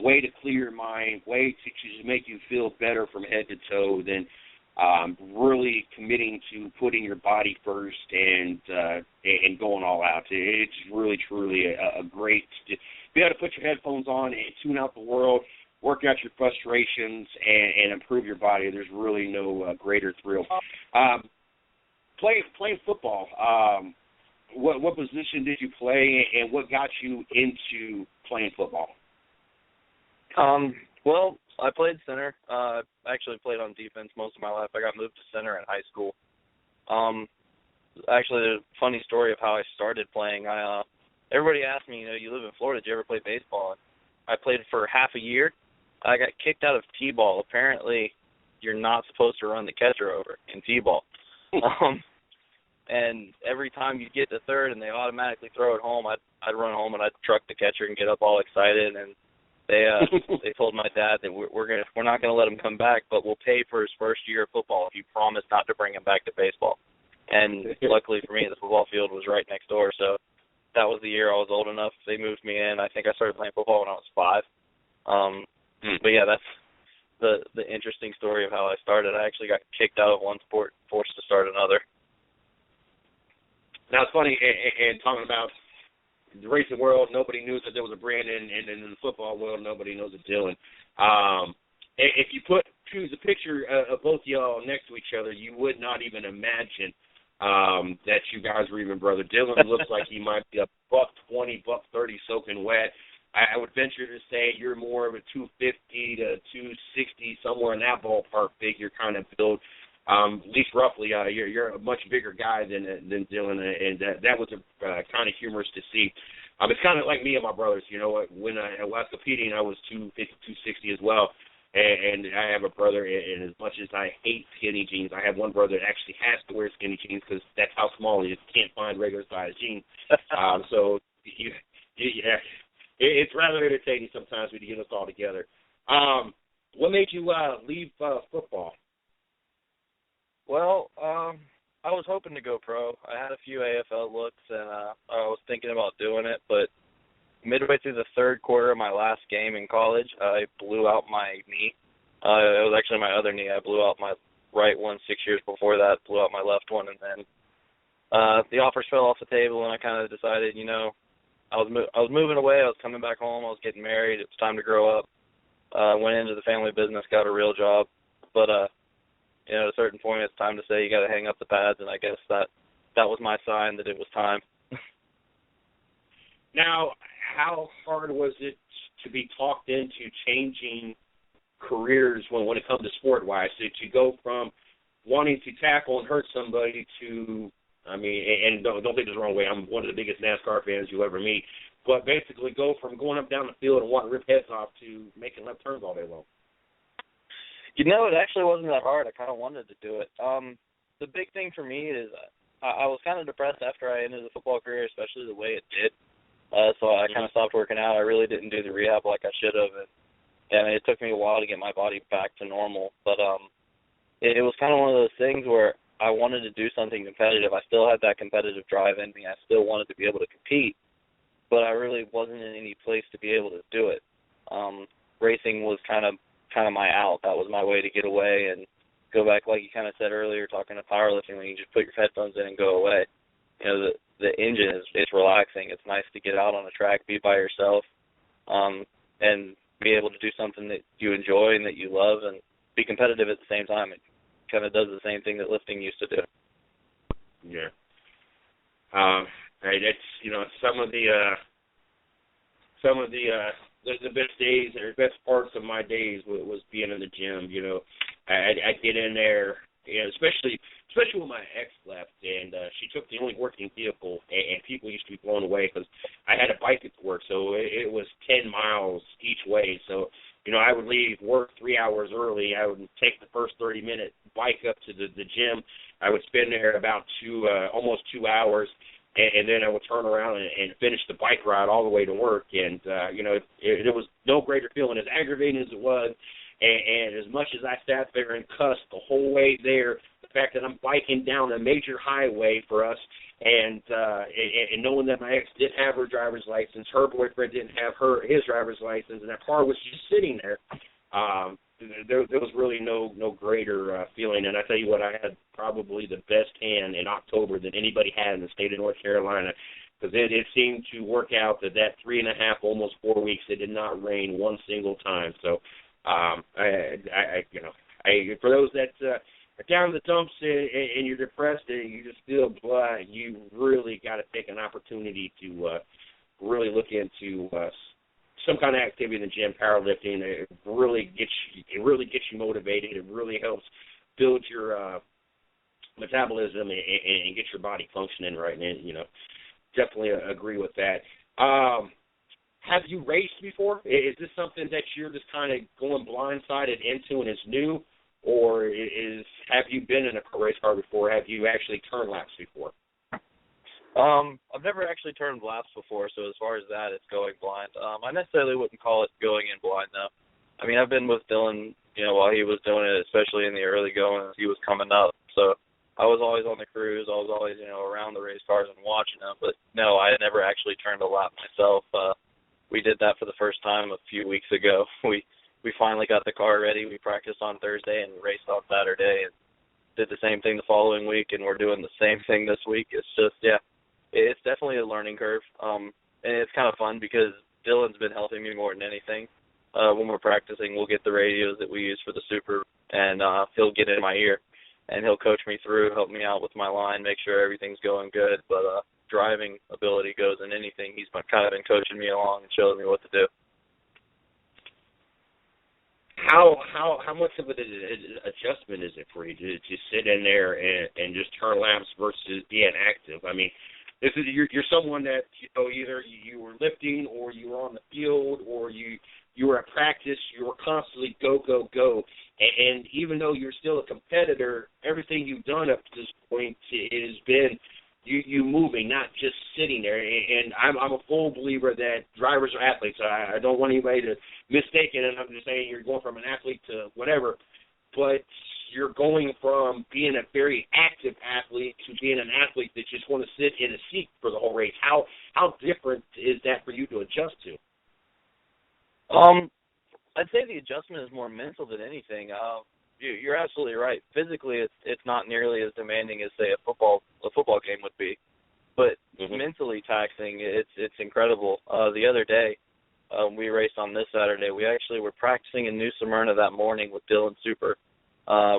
way to clear your mind, way to just make you feel better from head to toe than really committing to putting your body first and going all out. It's really, truly a great to be able to put your headphones on and tune out the world, work out your frustrations, and improve your body. There's really no greater thrill. Playing football, what position did you play, and what got you into playing football? Well, I played center. I actually played on defense most of my life. I got moved to center in high school. Actually, there's a funny story of how I started playing. Everybody asked me, you live in Florida, did you ever play baseball? I played for half a year. I got kicked out of T-ball. Apparently, you're not supposed to run the catcher over in T-ball. And every time you get to third and they automatically throw it home, I'd run home and I'd truck the catcher and get up all excited. And they told my dad that we're not gonna let him come back, but we'll pay for his first year of football if you promise not to bring him back to baseball. And luckily for me, the football field was right next door, so that was the year I was old enough. They moved me in. I think I started playing football when I was 5. But yeah, that's the interesting story of how I started. I actually got kicked out of one sport, forced to start another. Now it's funny, and talking about the racing world, nobody knew that there was a Brandon, and in the football world, nobody knows a Dylan. If you choose a picture of both y'all next to each other, you would not even imagine that you guys were even brother. Dylan looks like he might be a $120, $130 soaking wet. I would venture to say you're more of a 250 to 260, somewhere in that ballpark figure kind of build. At least roughly, you're a much bigger guy than Dylan, and that was kind of humorous to see. It's kind of like me and my brothers. You know, when I was competing, I was 250, 260 as well. And I have a brother, and as much as I hate skinny jeans, I have one brother that actually has to wear skinny jeans because that's how small he is. Can't find regular size jeans. So it's rather entertaining sometimes when you get us all together. What made you leave football? Well, I was hoping to go pro. I had a few AFL looks, and I was thinking about doing it, but midway through the third quarter of my last game in college, I blew out my knee. It was actually my other knee. I blew out my right one 6 years before that, blew out my left one, and then the offers fell off the table, and I kind of decided, you know, I was moving away. I was coming back home. I was getting married. It was time to grow up. Went into the family business, got a real job, but you know, at a certain point, it's time to say you got to hang up the pads, and I guess that was my sign that it was time. Now, how hard was it to be talked into changing careers when it comes to sport-wise? To go from wanting to tackle and hurt somebody to, I mean, and don't take this the wrong way, I'm one of the biggest NASCAR fans you'll ever meet, but basically go from going up down the field and wanting to rip heads off to making left turns all day long. You know, it actually wasn't that hard. I kind of wanted to do it. The big thing for me is I was kind of depressed after I ended the football career, especially the way it did. So I kind of stopped working out. I really didn't do the rehab like I should have. And it took me a while to get my body back to normal. But it was kind of one of those things where I wanted to do something competitive. I still had that competitive drive in me. I still wanted to be able to compete. But I really wasn't in any place to be able to do it. Racing was kind of my out. That was my way to get away and go back, like you kind of said earlier, talking to powerlifting, when you just put your headphones in and go away. You know, the engine it's relaxing. It's nice to get out on the track, be by yourself, and be able to do something that you enjoy and that you love, and be competitive at the same time. It kind of does the same thing that lifting used to do. Yeah. That's, you know, some of the best days or best parts of my days was being in the gym. You know, I get in there, you know, especially when my ex left, and she took the only working vehicle, and people used to be blown away because I had a bike at work, so it was 10 miles each way. So, you know, I would leave work 3 hours early. I would take the first 30-minute bike up to the gym. I would spend there about almost 2 hours, and then I would turn around and finish the bike ride all the way to work. And, you know, it was no greater feeling, as aggravating as it was. And as much as I sat there and cussed the whole way there, the fact that I'm biking down a major highway for us, and knowing that my ex didn't have her driver's license, her boyfriend didn't have his driver's license, and that car was just sitting there, there was really no greater feeling. And I tell you what, I had probably the best hand in October that anybody had in the state of North Carolina, because it seemed to work out that 3.5, almost 4 weeks, it did not rain one single time. So, for those that are down in the dumps and you're depressed and you just feel blah, you really got to take an opportunity to really look into some kind of activity in the gym, powerlifting. It really gets you motivated. It really helps build your metabolism and get your body functioning right. And, you know, definitely agree with that. Have you raced before? Is this something that you're just kind of going blindsided into and is new, or have you been in a race car before? Have you actually turned laps before? I've never actually turned laps before, so as far as that, it's going blind. I necessarily wouldn't call it going in blind, though. I mean, I've been with Dylan, while he was doing it, especially in the early going as he was coming up. So I was always on the cruise. I was always, around the race cars and watching them. But, no, I had never actually turned a lap myself. We did that for the first time a few weeks ago. We finally got the car ready. We practiced on Thursday and raced on Saturday and did the same thing the following week, and we're doing the same thing this week. It's just, it's definitely a learning curve. And it's kind of fun because Dylan's been helping me more than anything. When we're practicing, we'll get the radios that we use for the Super, and he'll get in my ear, and he'll coach me through, help me out with my line, make sure everything's going good. But driving ability goes in anything. He's kind of been coaching me along and showing me what to do. How much of an adjustment is it for you to sit in there and just turn laps versus being active? I mean, this is you're someone that either you were lifting or you were on the field or you were at practice. You were constantly go, and even though you're still a competitor, everything you've done up to this point has been you moving, not just sitting there. And I'm a full believer that drivers are athletes. I don't want anybody to mistake it, and I'm just saying you're going from an athlete to whatever, but you're going from being a very active athlete to being an athlete that just want to sit in a seat for the whole race. How different is that for you to adjust to? I'd say the adjustment is more mental than anything. You're absolutely right. Physically, it's not nearly as demanding as, say, a football game would be, but mentally taxing. It's incredible. The other day, we raced on this Saturday. We actually were practicing in New Smyrna that morning with Dylan Super.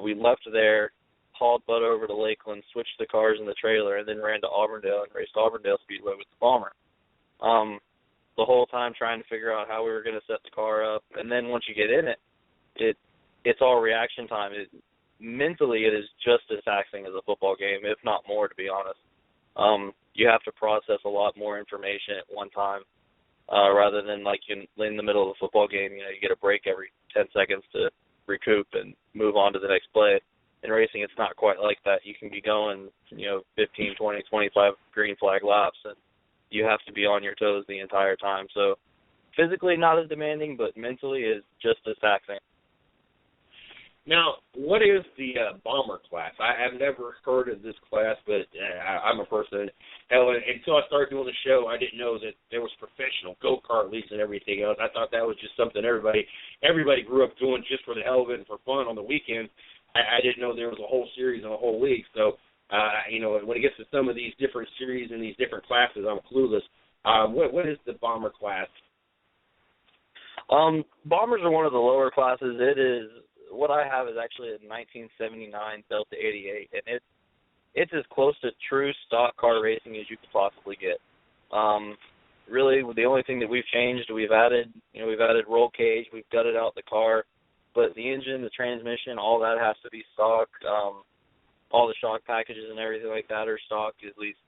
We left there, hauled butt over to Lakeland, switched the cars in the trailer, and then ran to Auburndale and raced Auburndale Speedway with the Bomber. The whole time trying to figure out how we were going to set the car up, and then once you get in it, it's all reaction time. Mentally, it is just as taxing as a football game, if not more, to be honest. You have to process a lot more information at one time, rather than like in the middle of a football game, you get a break every 10 seconds to recoup and move on to the next play. In racing, it's not quite like that. You can be going, 15, 20, 25 green flag laps, and you have to be on your toes the entire time. So physically not as demanding, but mentally is just as taxing. Now, what is the Bomber class? I've never heard of this class, but I'm a person. Hell, until I started doing the show, I didn't know that there was professional go-kart leagues and everything else. I thought that was just something everybody grew up doing just for the hell of it and for fun on the weekends. I didn't know there was a whole series and a whole league. So, when it gets to some of these different series and these different classes, I'm clueless. What is the Bomber class? Bombers are one of the lower classes. It is. What I have is actually a 1979 Delta 88, and it's as close to true stock car racing as you could possibly get. Really, the only thing that we've changed, we've added roll cage, we've gutted out the car, but the engine, the transmission, all that has to be stock. All the shock packages and everything like that are stock, at least,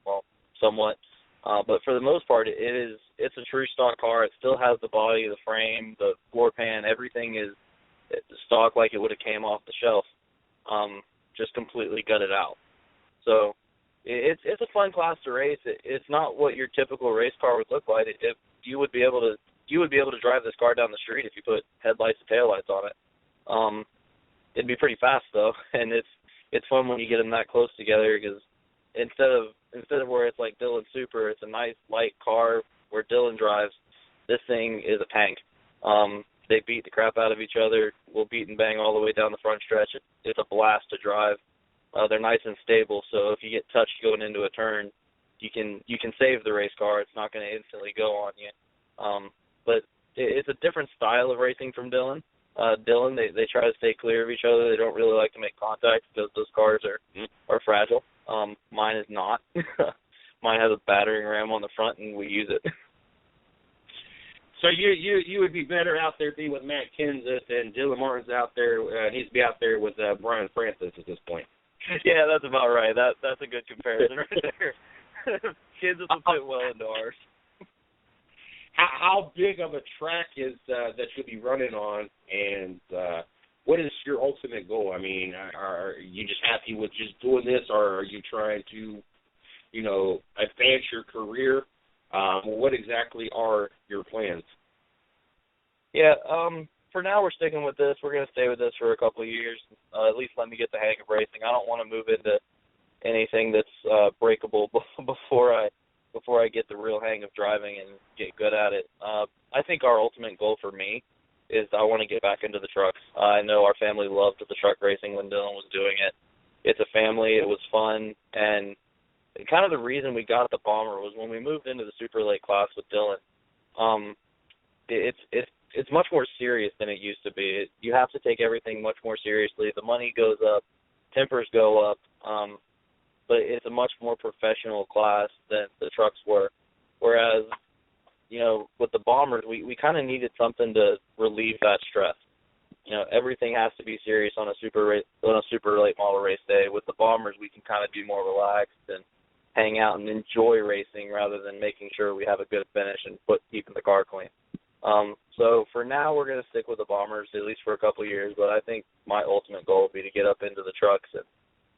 somewhat. But for the most part, it's a true stock car. It still has the body, the frame, the floor pan, everything is stock like it would have came off the shelf, just completely gutted out. So it's a fun class to race. It's not what your typical race car would look like. You would be able to drive this car down the street if you put headlights and taillights on it. It'd be pretty fast though, and it's fun when you get them that close together because instead of where it's like Dylan Super, it's a nice light car where Dylan drives. This thing is a tank. They beat the crap out of each other. We'll beat and bang all the way down the front stretch. It's a blast to drive. They're nice and stable, so if you get touched going into a turn, you can save the race car. It's not going to instantly go on you. But it's a different style of racing from Dylan. Dylan, they try to stay clear of each other. They don't really like to make contact because those cars are fragile. Mine is not. Mine has a battering ram on the front, and we use it. So you would be better out there being with Matt Kenseth and Dylan Martin's out there. Needs to be out there with Brian Francis at this point. Yeah, that's about right. That's a good comparison right there. Kenseth will fit well into ours. How big of a track is that you'll be running on, and what is your ultimate goal? I mean, are you just happy with just doing this, or are you trying to, advance your career? What exactly are your plans? Yeah, for now we're sticking with this. We're going to stay with this for a couple of years. At least let me get the hang of racing. I don't want to move into anything that's breakable before I get the real hang of driving and get good at it. I think our ultimate goal for me is I want to get back into the trucks. I know our family loved the truck racing when Dylan was doing it. It's a family. It was fun. And kind of the reason we got the Bomber was when we moved into the super late class with Dylan, it's much more serious than it used to be. You have to take everything much more seriously. The money goes up. Tempers go up. But it's a much more professional class than the trucks were. Whereas, with the Bombers, we kind of needed something to relieve that stress. Everything has to be serious on a super late model race day. With the Bombers, we can kind of be more relaxed and hang out and enjoy racing rather than making sure we have a good finish and keeping the car clean. So for now, we're going to stick with the Bombers, at least for a couple of years. But I think my ultimate goal would be to get up into the trucks and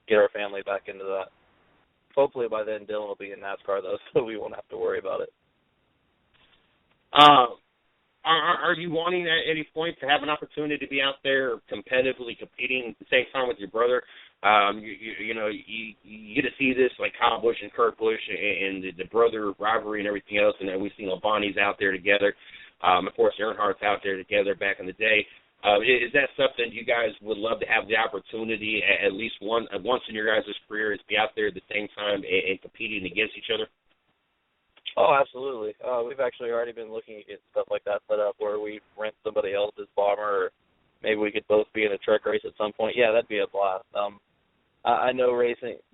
get our family back into that. Hopefully by then Dylan will be in NASCAR, though, so we won't have to worry about it. Are you wanting at any point to have an opportunity to be out there competitively competing at the same time with your brother? You get to see this like Kyle Busch and Kurt Busch and the brother rivalry and everything else, and then we've seen Albani's out there together. Of course, Earnhardt's out there together back in the day. Is that something you guys would love to have the opportunity at least once in your guys' career is be out there at the same time and competing against each other? Oh, absolutely. We've actually already been looking at getting stuff like that set up where we rent somebody else's Bomber, or maybe we could both be in a truck race at some point. Yeah, that'd be a blast. I know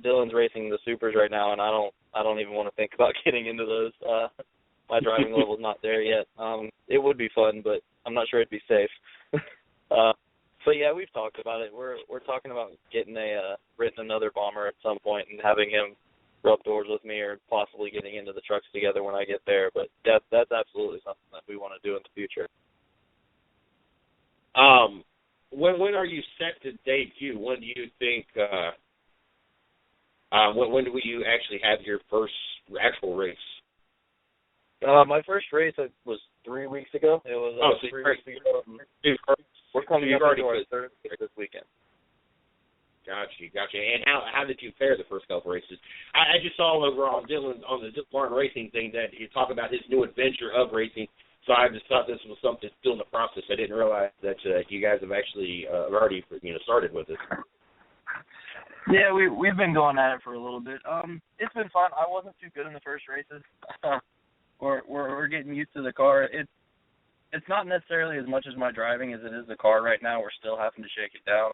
Dylan's racing the Supers right now, and I don't even want to think about getting into those. My driving level's not there yet. It would be fun, but I'm not sure it'd be safe. But yeah, we've talked about it. We're talking about getting renting another Bomber at some point and having him rub doors with me, or possibly getting into the trucks together when I get there. But that's absolutely something that we want to do in the future. When are you set to debut? When do you think? When do you actually have your first actual race? My first race was 3 weeks ago. It was 3 weeks ago. We're coming up to our third race this weekend. Gotcha. And how did you fare the first couple races? I just saw over on Dylan on the Martin Racing thing that you talk about his new adventure of racing. So I just thought this was something still in the process. I didn't realize that you guys have actually already started with it. Yeah, we've been going at it for a little bit. It's been fun. I wasn't too good in the first races. We're getting used to the car. It's not necessarily as much as my driving as it is the car right now. We're still having to shake it down.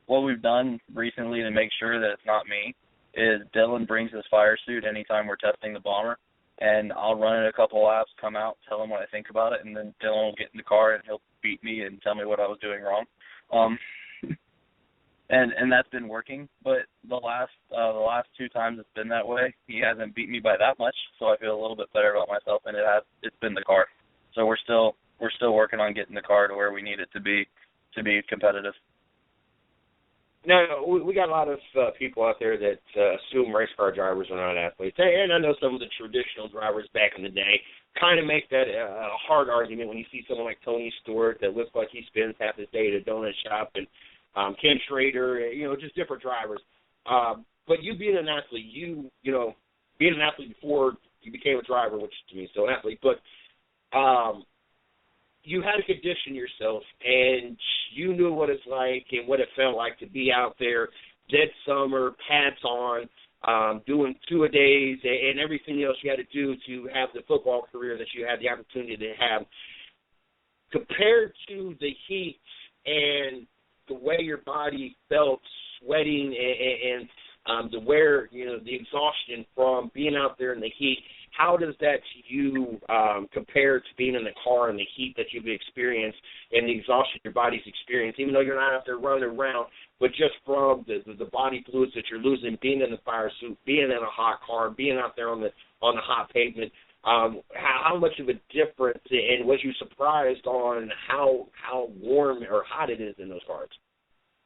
What we've done recently to make sure that it's not me is Dylan brings his fire suit anytime we're testing the Bomber, and I'll run it a couple laps, come out, tell him what I think about it, and then Dylan will get in the car and he'll beat me and tell me what I was doing wrong. And that's been working. But the last 2 times it's been that way, he hasn't beat me by that much, so I feel a little bit better about myself. And it's been the car. So we're still working on getting the car to where we need it to be competitive. No, we got a lot of people out there that assume race car drivers are not athletes. And I know some of the traditional drivers back in the day kind of make that a hard argument when you see someone like Tony Stewart that looks like he spends half his day at a donut shop, and Ken Schrader, just different drivers. But you being an athlete, being an athlete before you became a driver, which to me is still an athlete, but you had to condition yourself, and you knew what it's like and what it felt like to be out there, dead summer, pads on, doing 2-a-days and everything else you had to do to have the football career that you had the opportunity to have. Compared to the heat and the way your body felt sweating and the wear, the exhaustion from being out there in the heat, how does that to you compare to being in the car and the heat that you've experienced and the exhaustion your body's experienced, even though you're not out there running around, but just from the body fluids that you're losing, being in the fire suit, being in a hot car, being out there on the hot pavement, How much of a difference, and was you surprised on how warm or hot it is in those cars?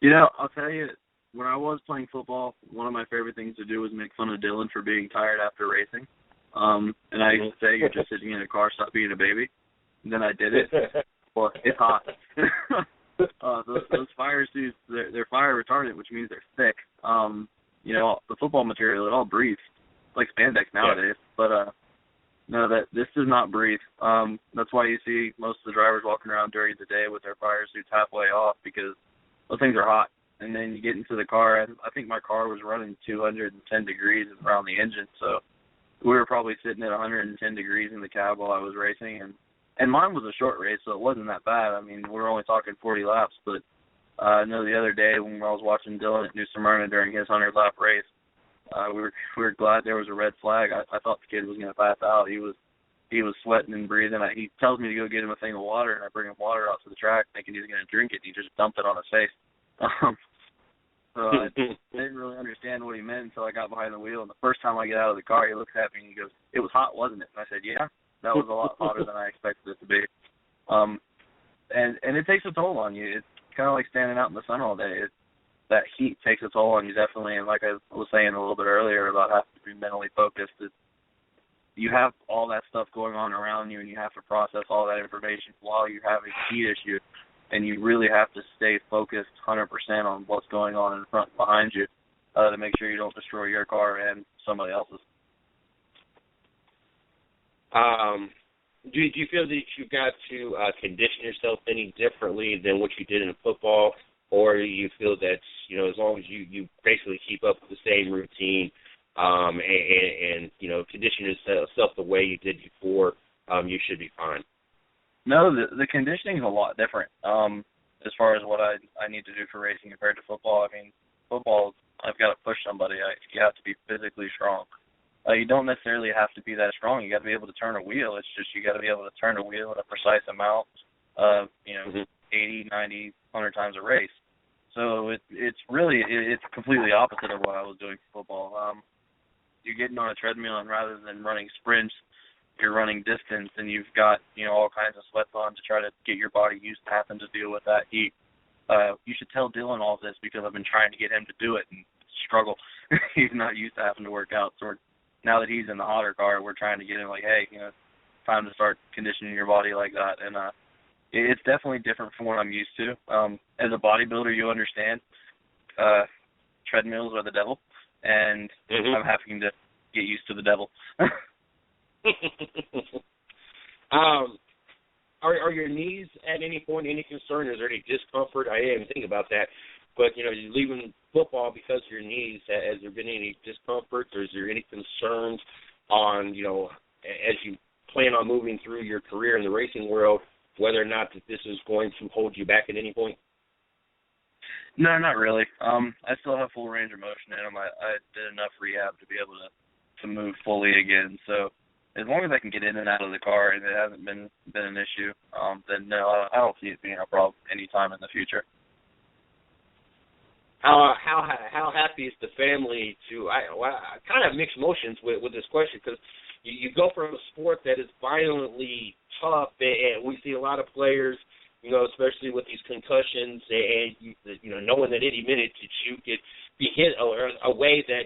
I'll tell you, when I was playing football, one of my favorite things to do was make fun of Dylan for being tired after racing. And I used to say, you're just sitting in a car, stop being a baby. And then I did it. Well, it's hot. Those fire suits, they're fire retardant, which means they're thick. The football material, it all breathes. It's like spandex nowadays. Yeah. But no, this does not breathe. That's why you see most of the drivers walking around during the day with their fire suits halfway off, because those things are hot. And then you get into the car, and I think my car was running 210 degrees around the engine, so we were probably sitting at 110 degrees in the cab while I was racing, and mine was a short race, so it wasn't that bad. I mean, we were only talking 40 laps, but I know the other day when I was watching Dylan at New Smyrna during his 100-lap race, we were glad there was a red flag. I thought the kid was going to pass out. He was sweating and breathing. He tells me to go get him a thing of water, and I bring him water out to the track thinking he was going to drink it, and he just dumped it on his face. So I didn't really understand what he meant until I got behind the wheel. And the first time I get out of the car, he looks at me and he goes, "It was hot, wasn't it?" And I said, "Yeah, that was a lot hotter than I expected it to be." And it takes a toll on you. It's kind of like standing out in the sun all day. That heat takes a toll on you, definitely. And like I was saying a little bit earlier about having to be mentally focused, you have all that stuff going on around you, and you have to process all that information while you're having a heat issue. And you really have to stay focused 100% on what's going on in front and behind you to make sure you don't destroy your car and somebody else's. Do you feel that you've got to condition yourself any differently than what you did in football, or do you feel that, as long as you basically keep up with the same routine and condition yourself the way you did before, you should be fine? No, the conditioning is a lot different as far as what I need to do for racing compared to football. I mean, football, I've got to push somebody. You have to be physically strong. You don't necessarily have to be that strong. You got to be able to turn a wheel. It's just you got to be able to turn a wheel in a precise amount, 80, 90, 100 times a race. So it's completely opposite of what I was doing for football. You're getting on a treadmill, and rather than running sprints, you're running distance, and you've got all kinds of sweats on to try to get your body used to having to deal with that heat. You should tell Dylan all this, because I've been trying to get him to do it and struggle. He's not used to having to work out. So now that he's in the hotter car, we're trying to get him like, hey, time to start conditioning your body like that. And it's definitely different from what I'm used to. As a bodybuilder, you understand treadmills are the devil, and I'm having to get used to the devil. Are your knees at any point any concern? Is there any discomfort? I didn't even think about that. But, you're leaving football because of your knees. Has there been any discomfort, or is there any concerns on, as you plan on moving through your career in the racing world, whether or not that this is going to hold you back at any point? No, not really. I still have full range of motion in them. I did enough rehab to be able to move fully again. So as long as I can get in and out of the car and it hasn't been an issue, then no, I don't see it being a problem anytime in the future. How happy is the family to? I kind of have mixed emotions with this question, because you go from a sport that is violently tough, and we see a lot of players, especially with these concussions, and knowing that any minute that you could be hit a way that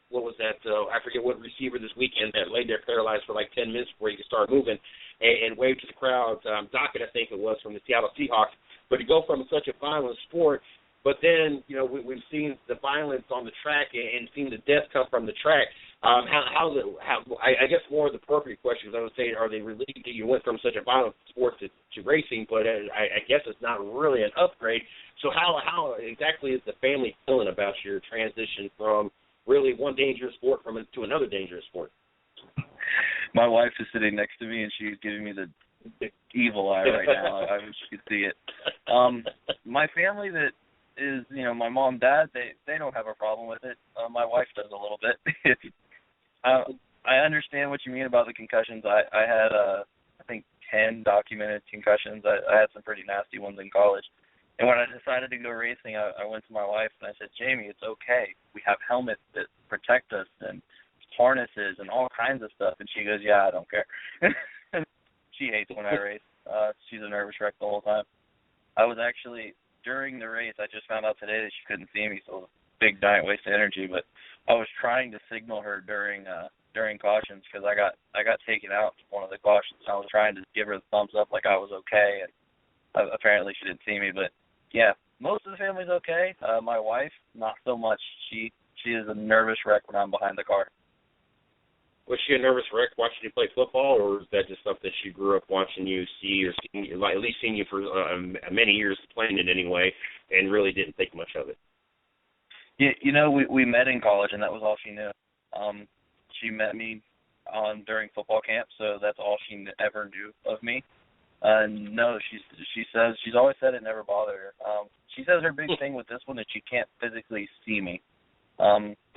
what was that? I forget what receiver this weekend that laid there paralyzed for like 10 minutes before he could start moving and waved to the crowd. Dockett, I think it was, from the Seattle Seahawks. But to go from such a violent sport, but then we've seen the violence on the track and seen the death come from the track. I guess more of the appropriate question is, I would say, are they relieved that you went from such a violent sport to racing? But I guess it's not really an upgrade. So how exactly is the family feeling about your transition from really one dangerous sport to another dangerous sport? My wife is sitting next to me, and she's giving me the evil eye right now. I wish you could see it. My family that is, my mom, dad, they don't have a problem with it. My wife does a little bit. I understand what you mean about the concussions. I had, I think, 10 documented concussions. I had some pretty nasty ones in college. And when I decided to go racing, I went to my wife and I said, Jamie, it's okay. We have helmets that protect us, and harnesses and all kinds of stuff. And she goes, yeah, I don't care. She hates when I race. She's a nervous wreck the whole time. I was actually, during the race, I just found out today that she couldn't see me, so it was a big, giant waste of energy. But I was trying to signal her during cautions because I got taken out one of the cautions. I was trying to give her the thumbs up like I was okay, and apparently she didn't see me. But, yeah, most of the family's okay. My wife, not so much. She is a nervous wreck when I'm behind the car. Was she a nervous wreck watching you play football, or is that just something she grew up watching you see, or at least seeing you for many years playing it anyway, and really didn't think much of it? Yeah, we met in college, and that was all she knew. She met me during football camp, so that's all she ever knew of me. No, she says she's always said it never bothered her. She says her big thing with this one is she can't physically see me.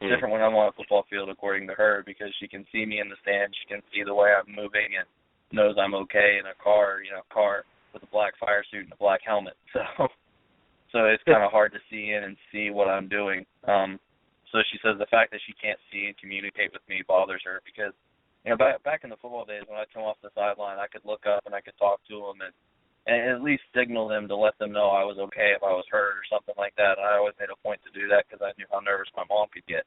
Different when I'm on a football field, according to her, because she can see me in the stand. She can see the way I'm moving and knows I'm okay in a car with a black fire suit and a black helmet. So it's kind of hard to see in and see what I'm doing. So she says the fact that she can't see and communicate with me bothers her because, back in the football days when I'd come off the sideline, I could look up and I could talk to them and at least signal them to let them know I was okay if I was hurt or something like that. I always made a point to do that because I knew how nervous my mom could get.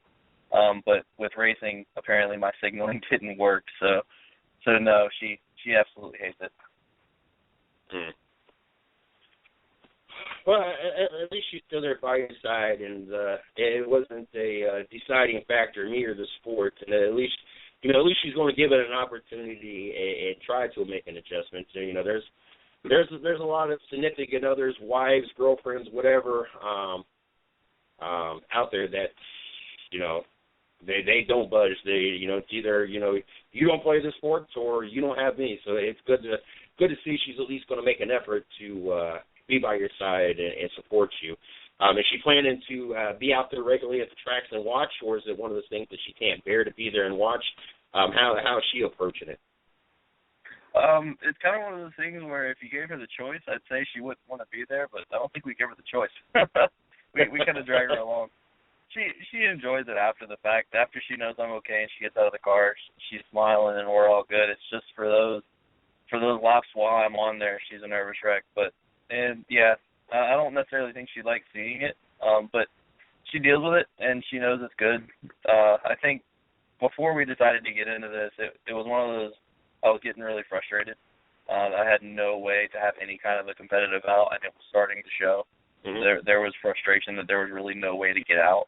But with racing, apparently my signaling didn't work. So no, she absolutely hates it. Well, at least she's still there by your side, and it wasn't a deciding factor near the sport. And at least she's going to give it an opportunity and try to make an adjustment. So, there's a lot of significant others, wives, girlfriends, whatever, out there that, they don't budge. It's either, you don't play the sports or you don't have me. So it's good to see she's at least going to make an effort to be by your side and support you. Is she planning to be out there regularly at the tracks and watch, or is it one of those things that she can't bear to be there and watch? How is she approaching it? It's kind of one of those things where if you gave her the choice, I'd say she wouldn't want to be there, but I don't think we give her the choice. we kind of drag her along. She enjoys it after the fact. After she knows I'm okay and she gets out of the car, she's smiling and we're all good. It's just for those laps while I'm on there, she's a nervous wreck. I don't necessarily think she likes seeing it, but she deals with it and she knows it's good. I think before we decided to get into this, it was one of those. I was getting really frustrated. I had no way to have any kind of a competitive out, and it was starting to show. Mm-hmm. There was frustration that there was really no way to get out.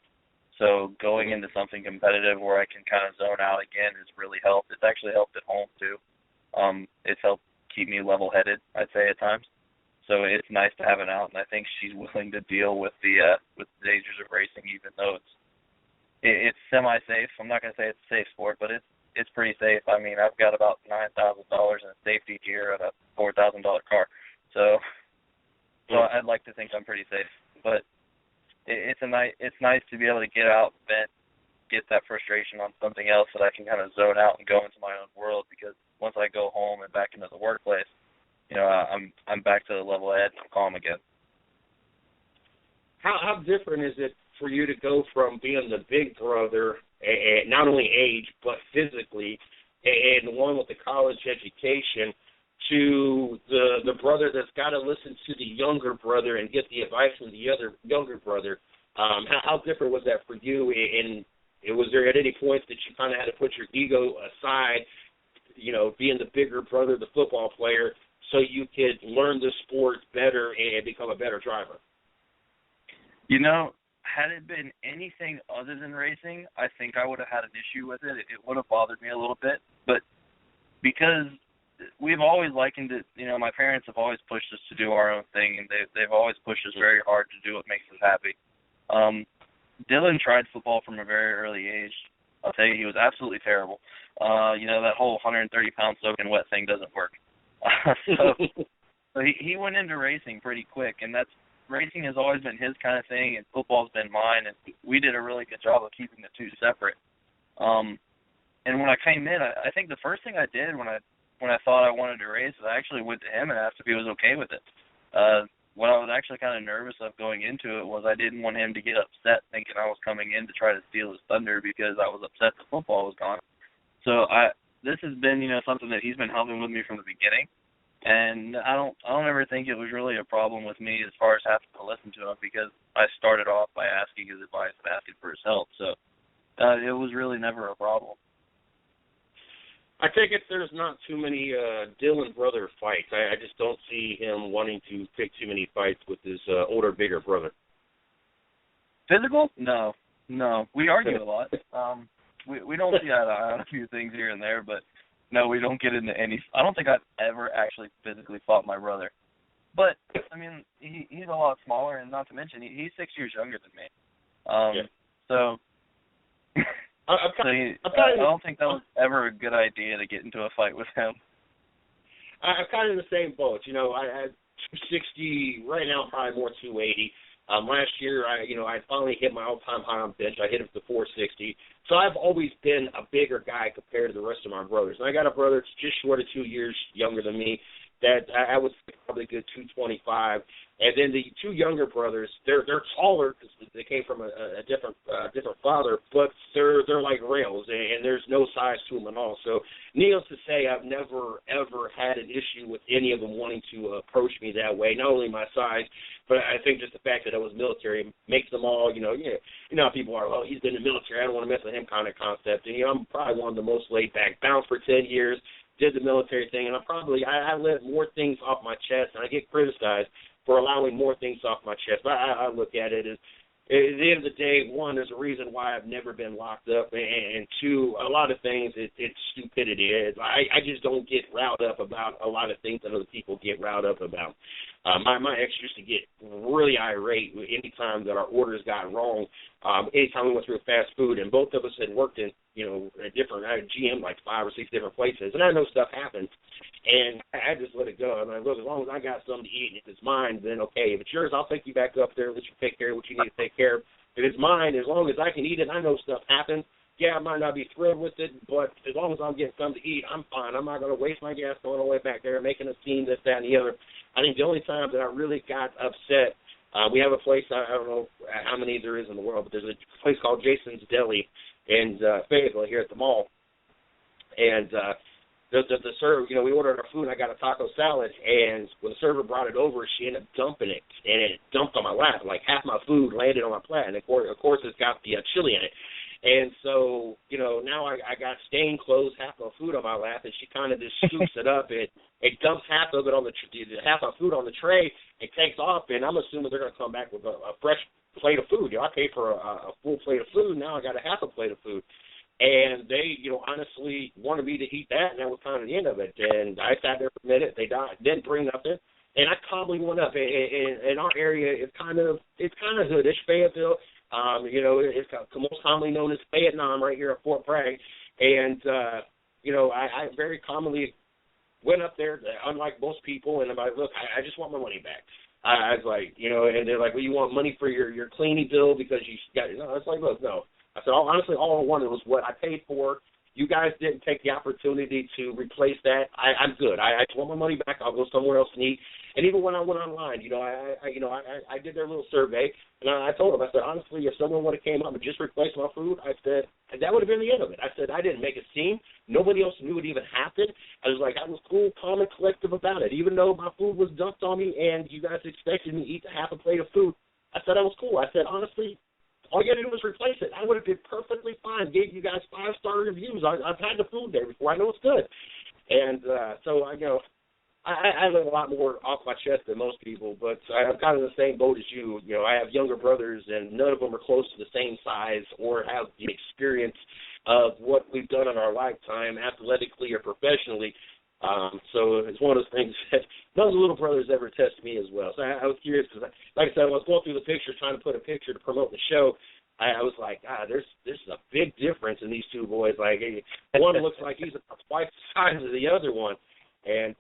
So going into something competitive where I can kind of zone out again has really helped. It's actually helped at home, too. It's helped keep me level-headed, I'd say, at times. So it's nice to have an out, and I think she's willing to deal with the dangers of racing, even though it's semi-safe. I'm not going to say it's a safe sport, but it's pretty safe. I mean, I've got about $9,000 in safety gear and a $4,000 car. So I'd like to think I'm pretty safe. But it's nice to be able to get out, vent, get that frustration on something else that I can kind of zone out and go into my own world, because once I go home and back into the workplace, I'm back to the level head and I'm calm again. How different is it for you to go from being the big brother, and not only age but physically, and the one with the college education, to the brother that's got to listen to the younger brother and get the advice from the other younger brother? How different was that for you? And was there at any point that you kind of had to put your ego aside, being the bigger brother, the football player, so you could learn the sport better and become a better driver? Had it been anything other than racing, I think I would have had an issue with it. It would have bothered me a little bit. But because we've always likened it, my parents have always pushed us to do our own thing, and they've always pushed us very hard to do what makes us happy. Dylan tried football from a very early age. I'll tell you, he was absolutely terrible. That whole 130-pound soaking wet thing doesn't work. So he went into racing pretty quick, and racing has always been his kind of thing, and football's been mine, and we did a really good job of keeping the two separate. And when I came in, I think the first thing I did when I thought I wanted to race is I actually went to him and asked if he was okay with it. what I was actually kind of nervous of going into it was I didn't want him to get upset thinking I was coming in to try to steal his thunder because I was upset the football was gone. So this has been, something that he's been helping with me from the beginning. And I don't ever think it was really a problem with me as far as having to listen to him because I started off by asking his advice and asking for his help. So it was really never a problem. I take it there's not too many Dylan brother fights. I just don't see him wanting to pick too many fights with his older, bigger brother. Physical? No. We argue a lot. We don't see eye to eye on a few things here and there, but no, we don't get into any. I don't think I've ever actually physically fought my brother. But, I mean, he's a lot smaller, and not to mention, he's 6 years younger than me. So, I don't think that was ever a good idea to get into a fight with him. I'm kind of in the same boat. I had 260, right now I'm probably more 280. Last year, I finally hit my all-time high on bench. I hit it to 460. So I've always been a bigger guy compared to the rest of my brothers. And I got a brother that's just short of 2 years younger than me that I would say probably a good 225. And then the two younger brothers, they're taller because they came from a different father, but they're like rails, and there's no size to them at all. So needless to say, I've never, ever had an issue with any of them wanting to approach me that way, not only my size, but I think just the fact that I was military makes them all, you know how people are, well, he's been in the military, I don't want to mess with him kind of concept. And, I'm probably one of the most laid back, bounced for 10 years, did the military thing, and I let more things off my chest, and I get criticized for allowing more things off my chest. But I look at it as, at the end of the day, one, there's a reason why I've never been locked up, and two, a lot of things, it's stupidity. I just don't get riled up about a lot of things that other people get riled up about. My ex used to get really irate any time that our orders got wrong, anytime we went through fast food, and both of us had worked in, a different, I had GM like 5 or 6 different places, and I know stuff happens, and I just let it go. I'm like, look, as long as I got something to eat, and if it's mine, then okay. If it's yours, I'll take you back up there, let you take care of what you need to take care of. If it's mine, as long as I can eat it, I know stuff happens. Yeah, I might not be thrilled with it, but as long as I'm getting something to eat, I'm fine. I'm not going to waste my gas going all the way back there, making a scene, this, that, and the other. I think the only time that I really got upset, we have a place, I don't know how many there is in the world, but there's a place called Jason's Deli in Fayetteville here at the mall. And the server, we ordered our food, and I got a taco salad, and when the server brought it over, she ended up dumping it, and it dumped on my lap. Like half my food landed on my plate, and of course it's got the chili in it. And so, now I got stained clothes, half my food on my lap, and she kind of just scoops it up and dumps half of it on half my food on the tray and takes off, and I'm assuming they're going to come back with a fresh plate of food. I paid for a full plate of food, now I got a half a plate of food. And they, honestly wanted me to eat that, and that was kind of the end of it. And I sat there for a minute, they didn't bring nothing, and I calmly went up. In our area, it's kind of hoodish, Fayetteville. It's most commonly known as Vietnam right here at Fort Bragg. And, I very commonly went up there, unlike most people, and I'm like, look, I just want my money back. I was like, and they're like, well, you want money for your cleaning bill because you got it. No, it's like, look, no. I said, honestly, all I wanted was what I paid for. You guys didn't take the opportunity to replace that. I'm good. I just want my money back. I'll go somewhere else and eat. And even when I went online, I did their little survey, and I told them, I said, honestly, if someone would have came up and just replaced my food, I said, that would have been the end of it. I said, I didn't make a scene. Nobody else knew it even happened. I was like, I was cool, calm, and collective about it. Even though my food was dumped on me and you guys expected me to eat half a plate of food, I said I was cool. I said, honestly, all you got to do was replace it. I would have been perfectly fine. Gave you guys 5-star reviews. I've had the food there before. I know it's good. And so I let a lot more off my chest than most people, but I'm kind of in the same boat as you. I have younger brothers, and none of them are close to the same size or have the experience of what we've done in our lifetime, athletically or professionally. So it's one of those things that none of the little brothers ever tested me as well. So I was curious because, like I said, I was going through the picture, trying to put a picture to promote the show. I was like, there's a big difference in these two boys. Like, one looks like he's about twice the size of the other one, and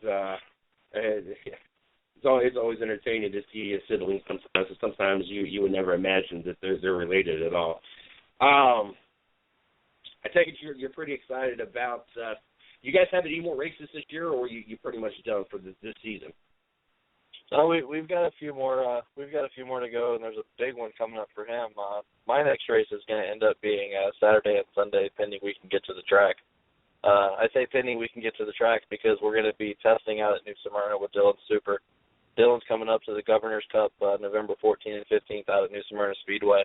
it's always entertaining to see a sibling sometimes. Sometimes you would never imagine that they're related at all. I take it you're pretty excited about. You guys have any more races this year, or you pretty much done for this season? So we've got a few more. We've got a few more to go, and there's a big one coming up for him. My next race is going to end up being Saturday and Sunday, pending we can get to the track. I say pending we can get to the track because we're going to be testing out at New Smyrna with Dylan Super. Dylan's coming up to the Governor's Cup November 14th and 15th out at New Smyrna Speedway.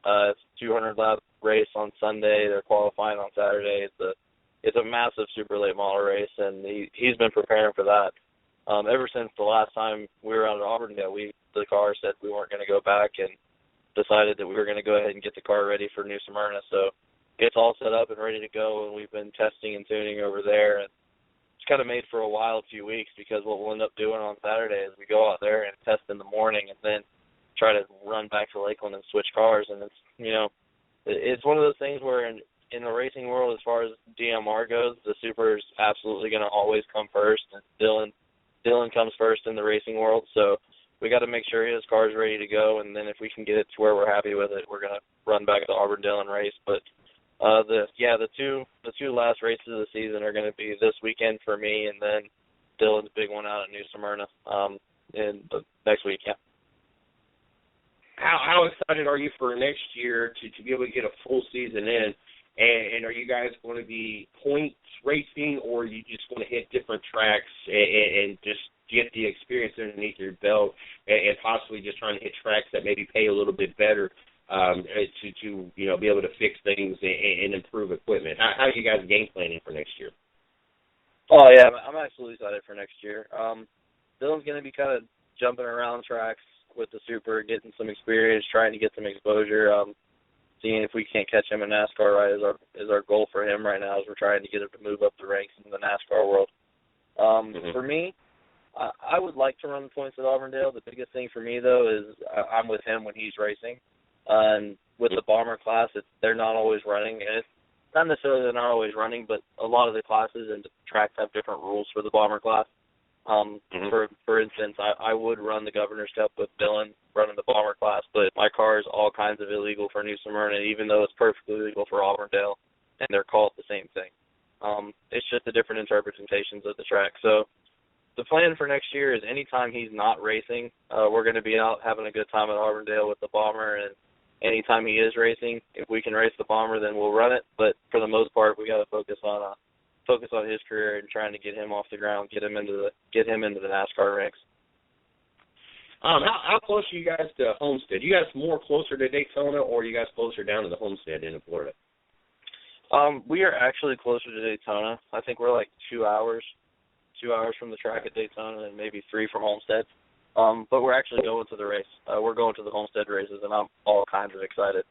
It's a 200-lap race on Sunday. They're qualifying on Saturday. It's a massive super late model race, and he's been preparing for that. Ever since the last time we were out at Auburndale, the car said we weren't going to go back and decided that we were going to go ahead and get the car ready for New Smyrna. So it's all set up and ready to go, and we've been testing and tuning over there. And it's kind of made for a wild few weeks because what we'll end up doing on Saturday is we go out there and test in the morning and then try to run back to Lakeland and switch cars. And it's one of those things where in the racing world, as far as DMR goes, the Super is absolutely going to always come first, and Dylan comes first in the racing world. So we got to make sure his car is ready to go, and then if we can get it to where we're happy with it, we're going to run back to Auburndale and race. But the two last races of the season are going to be this weekend for me, and then Dylan's big one out at New Smyrna in the next week. Yeah. How excited are you for next year to be able to get a full season in? And are you guys going to be points racing, or are you just going to hit different tracks and just get the experience underneath your belt and possibly just trying to hit tracks that maybe pay a little bit better to be able to fix things and improve equipment? How are you guys game planning for next year? Oh, yeah, I'm absolutely excited for next year. Dylan's going to be kind of jumping around tracks with the Super, getting some experience, trying to get some exposure. Seeing if we can't catch him in NASCAR right is our goal for him right now, as we're trying to get him to move up the ranks in the NASCAR world. For me, I would like to run the points at Auburndale. The biggest thing for me, though, is I'm with him when he's racing. And with the Bomber class, they're not always running. And it's not necessarily they're not always running, but a lot of the classes and the tracks have different rules for the Bomber class. For instance, I would run the Governor's Cup with Dylan running the Bomber class, but my car is all kinds of illegal for New Smyrna, even though it's perfectly legal for Auburndale, and they're called the same thing. It's just the different interpretations of the track. So the plan for next year is anytime he's not racing, we're going to be out having a good time at Auburndale with the Bomber, and anytime he is racing, if we can race the Bomber, then we'll run it. But for the most part, we got to focus on his career and trying to get him off the ground, get him into the NASCAR ranks. How close are you guys to Homestead? You guys more closer to Daytona, or are you guys closer down to the Homestead in Florida? We are actually closer to Daytona. I think we're like 2 hours from the track at Daytona, and maybe 3 from Homestead. But we're actually going to the race. We're going to the Homestead races, and I'm all kinds of excited.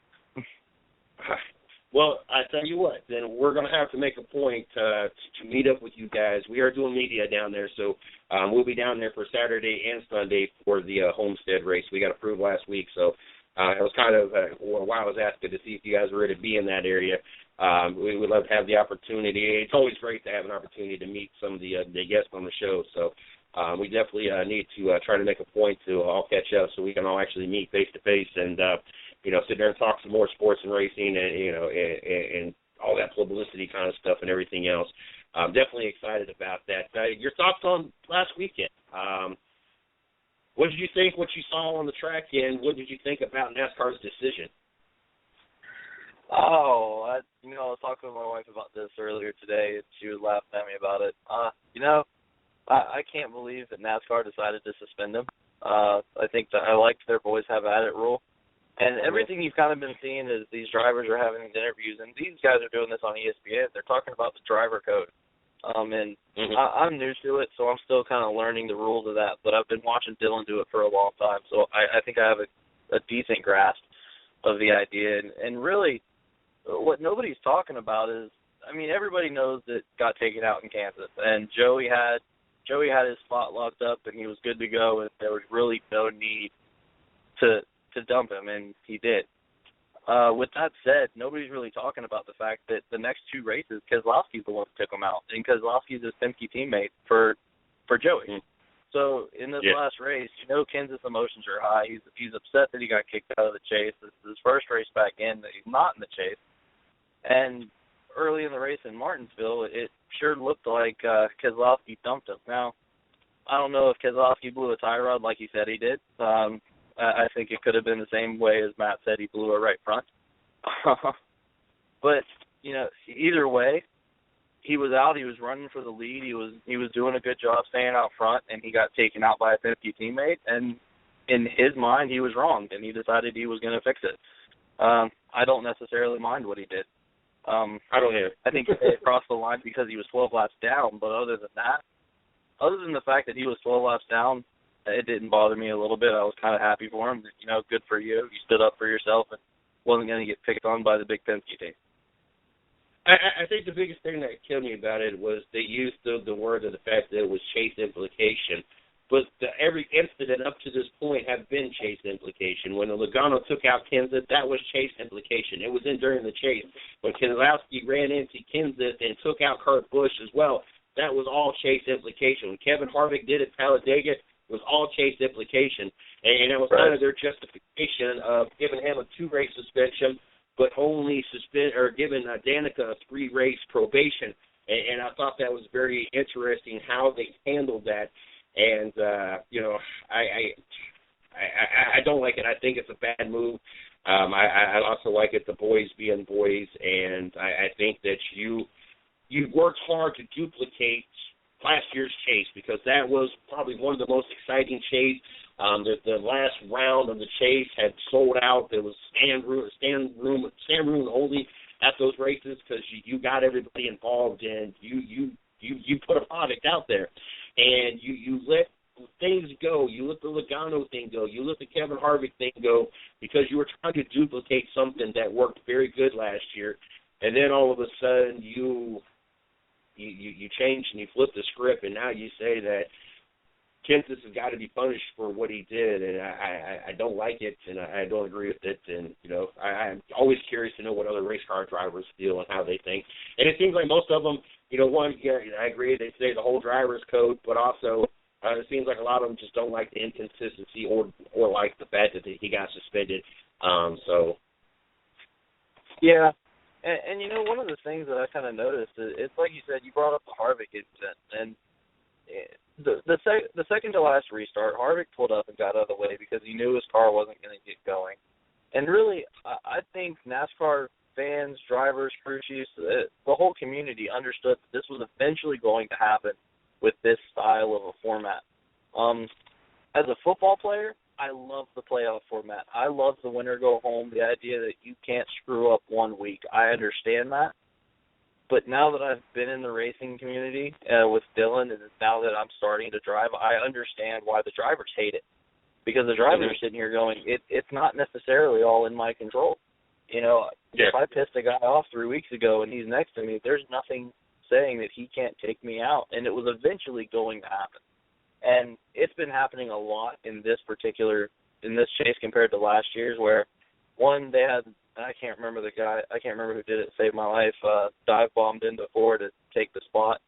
Well, I tell you what, then we're going to have to make a point to meet up with you guys. We are doing media down there, so we'll be down there for Saturday and Sunday for the Homestead race. We got approved last week, so it was kind of why I was asking to see if you guys were ready to be in that area. We would love to have the opportunity. It's always great to have an opportunity to meet some of the guests on the show, so we definitely need to try to make a point to all catch up so we can all actually meet face-to-face and sit there and talk some more sports and racing and all that publicity kind of stuff and everything else. I'm definitely excited about that. Your thoughts on last weekend? What did you think, what you saw on the track, and what did you think about NASCAR's decision? I was talking with my wife about this earlier today, and she was laughing at me about it. I can't believe that NASCAR decided to suspend him. I think that I liked their boys have at it rule. And everything you've kind of been seeing is these drivers are having these interviews, and these guys are doing this on ESPN. They're talking about the driver code. I'm new to it, so I'm still kind of learning the rules of that. But I've been watching Dylan do it for a long time, so I think I have a decent grasp of the idea. And really, what nobody's talking about is, everybody knows that got taken out in Kansas, and Joey had his spot locked up, and he was good to go, and there was really no need to dump him, and he did. With that said, nobody's really talking about the fact that the next 2 races, Keselowski's the one who took him out, and Keselowski's his Penske teammate for Joey. So in this last race, Kansas emotions are high. He's upset that he got kicked out of the chase. This is his first race back in that he's not in the chase. And early in the race in Martinsville, it sure looked like Keselowski dumped him. Now, I don't know if Keselowski blew a tie rod like he said he did. I think it could have been the same way as Matt said he blew a right front. But, either way, he was out. He was running for the lead. He was doing a good job staying out front, and he got taken out by a 50 teammate. And in his mind, he was wrong, and he decided he was going to fix it. I don't necessarily mind what he did. I don't either. I think he crossed the line because he was 12 laps down, but other than the fact that he was 12 laps down, it didn't bother me a little bit. I was kind of happy for him. Good for you. You stood up for yourself and wasn't going to get picked on by the big Penske team. I think the biggest thing that killed me about it was they used the word of the fact that it was chase implication. But every incident up to this point have been chase implication. When the Logano took out Kenseth, that was chase implication. It was during the chase. When Keselowski ran into Kenseth and took out Kurt Busch as well, that was all chase implication. When Kevin Harvick did it at Talladega, it was all chase implication. And it was kind of their justification of giving him a 2-race suspension, but only giving Danica a 3-race probation. And I thought that was very interesting how they handled that. And, I don't like it. I think it's a bad move. I also like it, the boys being boys. And I think that you worked hard to duplicate last year's chase because that was probably one of the most exciting chase. The last round of the chase had sold out. There was stand room only at those races because you got everybody involved and you put a product out there. And you let things go. You let the Logano thing go. You let the Kevin Harvick thing go because you were trying to duplicate something that worked very good last year. And then all of a sudden you change and you flip the script, and now you say that Kenseth has got to be punished for what he did, and I don't like it, and I don't agree with it. And, I'm always curious to know what other race car drivers feel and how they think. And it seems like most of them, I agree, they say the whole driver's code, but also it seems like a lot of them just don't like the inconsistency or like the fact that he got suspended. Yeah. And one of the things that I kind of noticed is, it's like you said, you brought up the Harvick incident, and the second to last restart, Harvick pulled up and got out of the way because he knew his car wasn't going to get going. And really, I think NASCAR fans, drivers, crew chiefs, the whole community understood that this was eventually going to happen with this style of a format. As a football player, I love the playoff format. I love the winner go home, the idea that you can't screw up 1 week. I understand that. But now that I've been in the racing community with Dylan, and now that I'm starting to drive, I understand why the drivers hate it. Because the drivers are sitting here going, it's not necessarily all in my control. If I pissed a guy off 3 weeks ago and he's next to me, there's nothing saying that he can't take me out. And it was eventually going to happen. And it's been happening a lot in this chase compared to last year's, where one, they had, I can't remember who did it, saved my life, dive bombed into four to take the spot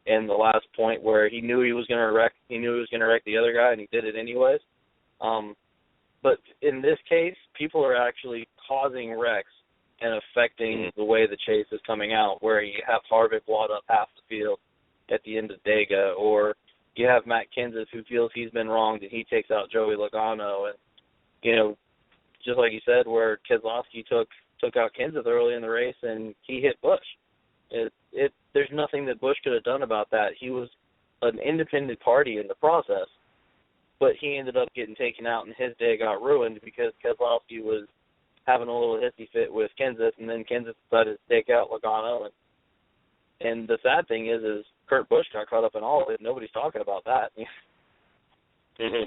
in the last point where he knew he was going to wreck the other guy, and he did it anyways. But in this case, people are actually causing wrecks and affecting the way the chase is coming out, where you have Harvick wad up half the field at the end of Dega, or you have Matt Kenseth who feels he's been wronged and he takes out Joey Logano. And, just like you said, where Keselowski took out Kenseth early in the race and he hit Busch. There's nothing that Busch could have done about that. He was an independent party in the process, but he ended up getting taken out and his day got ruined because Keselowski was having a little hissy fit with Kenseth, and then Kenseth decided to take out Logano. And the sad thing is Kurt Busch got caught up in all of it. Nobody's talking about that. In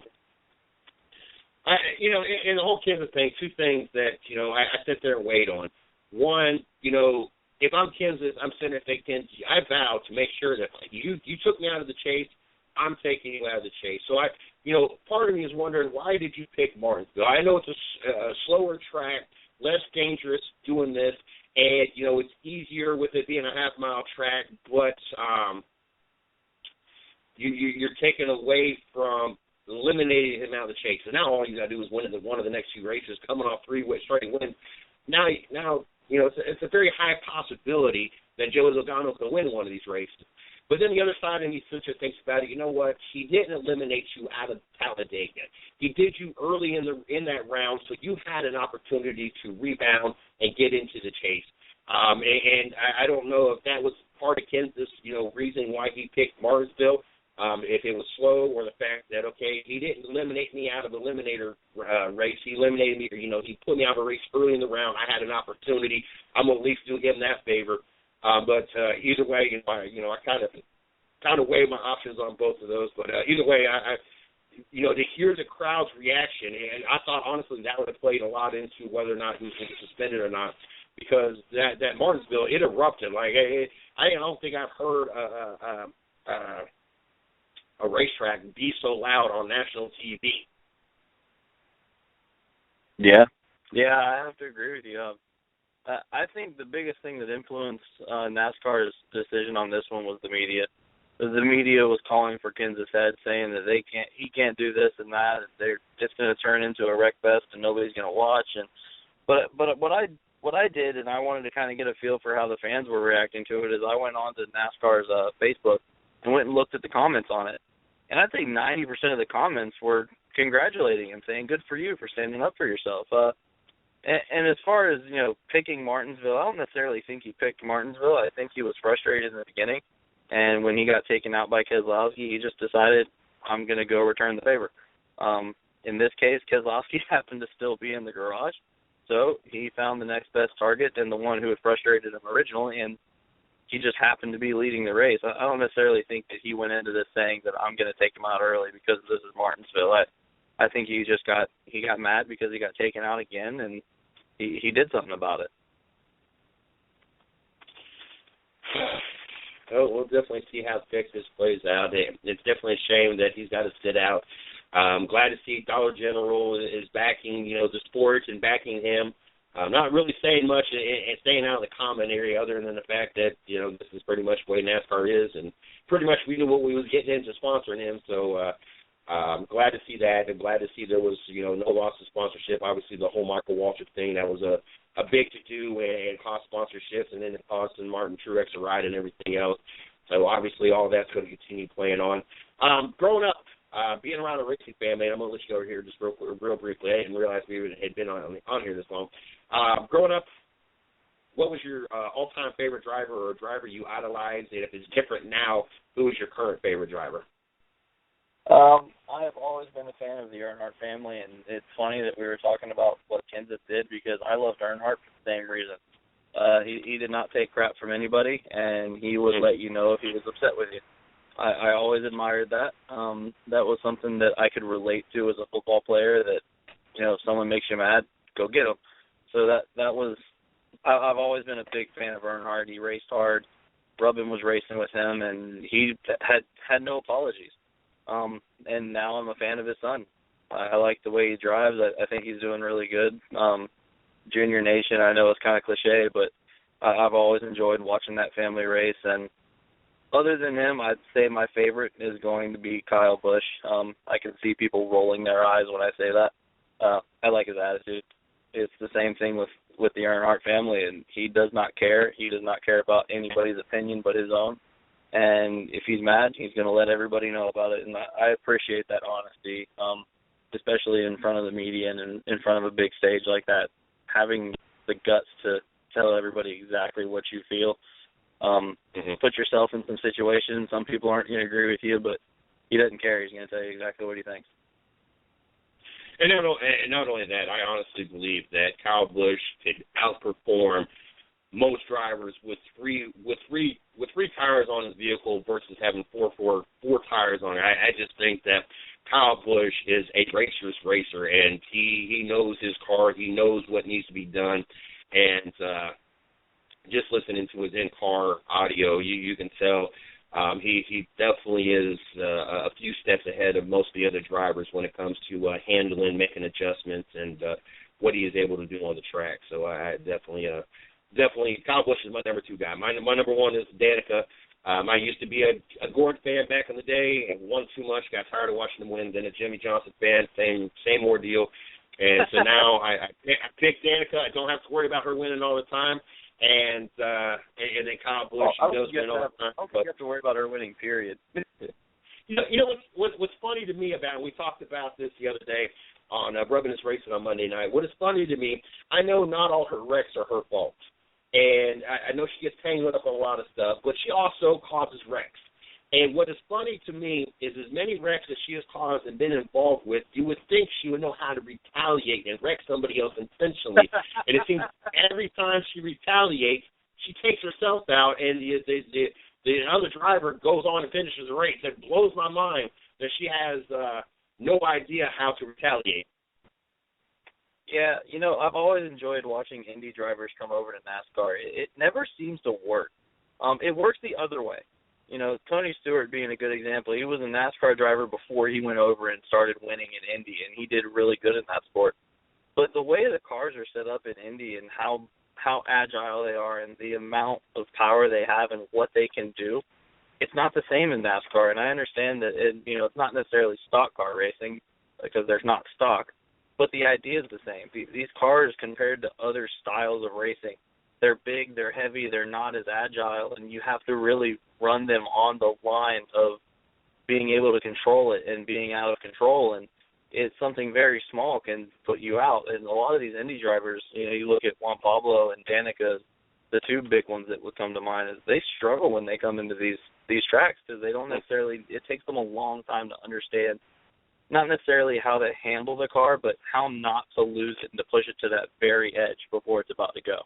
the whole Kenseth thing, two things that, I sit there and wait on. One, if I'm Kenseth, I'm sitting there thinking, I vow to make sure that you took me out of the chase, I'm taking you out of the chase. So part of me is wondering, why did you pick Martinsville? I know it's a slower track, less dangerous doing this, and, it's easier with it being a half-mile track, but you're taking away from eliminating him out of the chase. So now all you got to do is win one of the next few races, coming off 3 straight wins. Now it's a very high possibility that Joey Logano can win one of these races. But then the other side of me sits and thinks about it. You know what? He didn't eliminate you out of Talladega. He did you early in that round, so you had an opportunity to rebound and get into the chase. And I don't know if that was part of Kenseth's, reason why he picked Martinsville. If it was slow, or the fact that, okay, he didn't eliminate me out of the eliminator race. He eliminated me, he put me out of a race early in the round. I had an opportunity. I'm going to at least do him that favor. But either way, I kind of weigh my options on both of those. But either way, I to hear the crowd's reaction, and I thought, honestly, that would have played a lot into whether or not he was going to get suspended or not, because that Martinsville, it erupted. Like, I don't think I've heard a racetrack be so loud on national TV. Yeah, I have to agree with you. I think the biggest thing that influenced NASCAR's decision on this one was the media. The media was calling for Kenseth's head, saying that he can't do this and that. They're just going to turn into a wreck fest and nobody's going to watch. But what I did, and I wanted to kind of get a feel for how the fans were reacting to it, is I went on to NASCAR's Facebook and went and looked at the comments on it. And I'd say 90% of the comments were congratulating him, saying, good for you for standing up for yourself. And as far as, picking Martinsville, I don't necessarily think he picked Martinsville. I think he was frustrated in the beginning. And when he got taken out by Keselowski, he just decided, I'm going to go return the favor. In this case, Keselowski happened to still be in the garage. So he found the next best target and the one who had frustrated him originally, and he just happened to be leading the race. I don't necessarily think that he went into this saying that I'm going to take him out early because this is Martinsville. I think he got mad because he got taken out again, and he did something about it. Oh, we'll definitely see how Texas plays out. It's definitely a shame that he's got to sit out. I'm glad to see Dollar General is backing, the sports and backing him. Not really saying much and staying out of the comment area other than the fact that, this is pretty much the way NASCAR is, and pretty much we knew what we was getting into sponsoring him. So I'm glad to see that. I'm glad to see there was, no loss of sponsorship. Obviously, the whole Michael Waltrip thing, that was a big to-do and cost sponsorships, and then it cost Martin Truex a ride and everything else. So obviously all that's going to continue playing on. Growing up, being around a racing family, I'm going to let you go over here just real briefly. I didn't realize we had been on here this long. Growing up, what was your all-time favorite driver or a driver you idolized? And if it's different now, who is your current favorite driver? I have always been a fan of the Earnhardt family, and it's funny that we were talking about what Kenseth did because I loved Earnhardt for the same reason. He did not take crap from anybody, and he would let you know if he was upset with you. I always admired that. That was something that I could relate to as a football player, that, if someone makes you mad, go get them. So that was – I've always been a big fan of Earnhardt. He raced hard. Rubin was racing with him, and he had no apologies. And now I'm a fan of his son. I like the way he drives. I think he's doing really good. Junior Nation, I know it's kind of cliche, but I've always enjoyed watching that family race. And other than him, I'd say my favorite is going to be Kyle Busch. I can see people rolling their eyes when I say that. I like his attitude. It's the same thing with the Earnhardt family, and he does not care. He does not care about anybody's opinion but his own. And if he's mad, he's going to let everybody know about it. And I appreciate that honesty, especially in front of the media and in front of a big stage like that. Having the guts to tell everybody exactly what you feel. Put yourself in some situations. Some people aren't going to agree with you, but he doesn't care. He's going to tell you exactly what he thinks. And not only that, I honestly believe that Kyle Busch could outperform most drivers with three tires on his vehicle versus having four tires on it. I just think that Kyle Busch is a racer's racer, and he knows his car. He knows what needs to be done, and just listening to his in-car audio, you can tell he definitely is a few steps ahead of most of the other drivers when it comes to handling, making adjustments, and what he is able to do on the track. So I definitely, Kyle Busch is my number 2 guy. My number 1 is Danica. I used to be a Gord fan back in the day and won too much, got tired of watching him win. Then a Jimmy Johnson fan, same ordeal. And so now I pick Danica. I don't have to worry about her winning all the time. and then Kyle Busch does win all the time. I don't think you have to worry about her winning, period. You know what's funny to me about it, we talked about this the other day on Rubbing His Racing on Monday night. What is funny to me, I know not all her wrecks are her fault. And I know she gets tangled up on a lot of stuff, but she also causes wrecks. And what is funny to me is as many wrecks that she has caused and been involved with, you would think she would know how to retaliate and wreck somebody else intentionally. And it seems every time she retaliates, she takes herself out, and the other driver goes on and finishes the race. It blows my mind that she has no idea how to retaliate. Yeah, I've always enjoyed watching Indy drivers come over to NASCAR. It never seems to work. It works the other way. Tony Stewart being a good example, he was a NASCAR driver before he went over and started winning in Indy, and he did really good in that sport. But the way the cars are set up in Indy and how agile they are and the amount of power they have and what they can do, it's not the same in NASCAR. And I understand that it's not necessarily stock car racing because there's not stock, but the idea is the same. These cars, compared to other styles of racing, they're big, they're heavy, they're not as agile, and you have to really run them on the line of being able to control it and being out of control. And it's something very small can put you out. And a lot of these Indy drivers, you look at Juan Pablo and Danica, the two big ones that would come to mind, is they struggle when they come into these tracks because they don't necessarily, it takes them a long time to understand not necessarily how to handle the car, but how not to lose it and to push it to that very edge before it's about to go.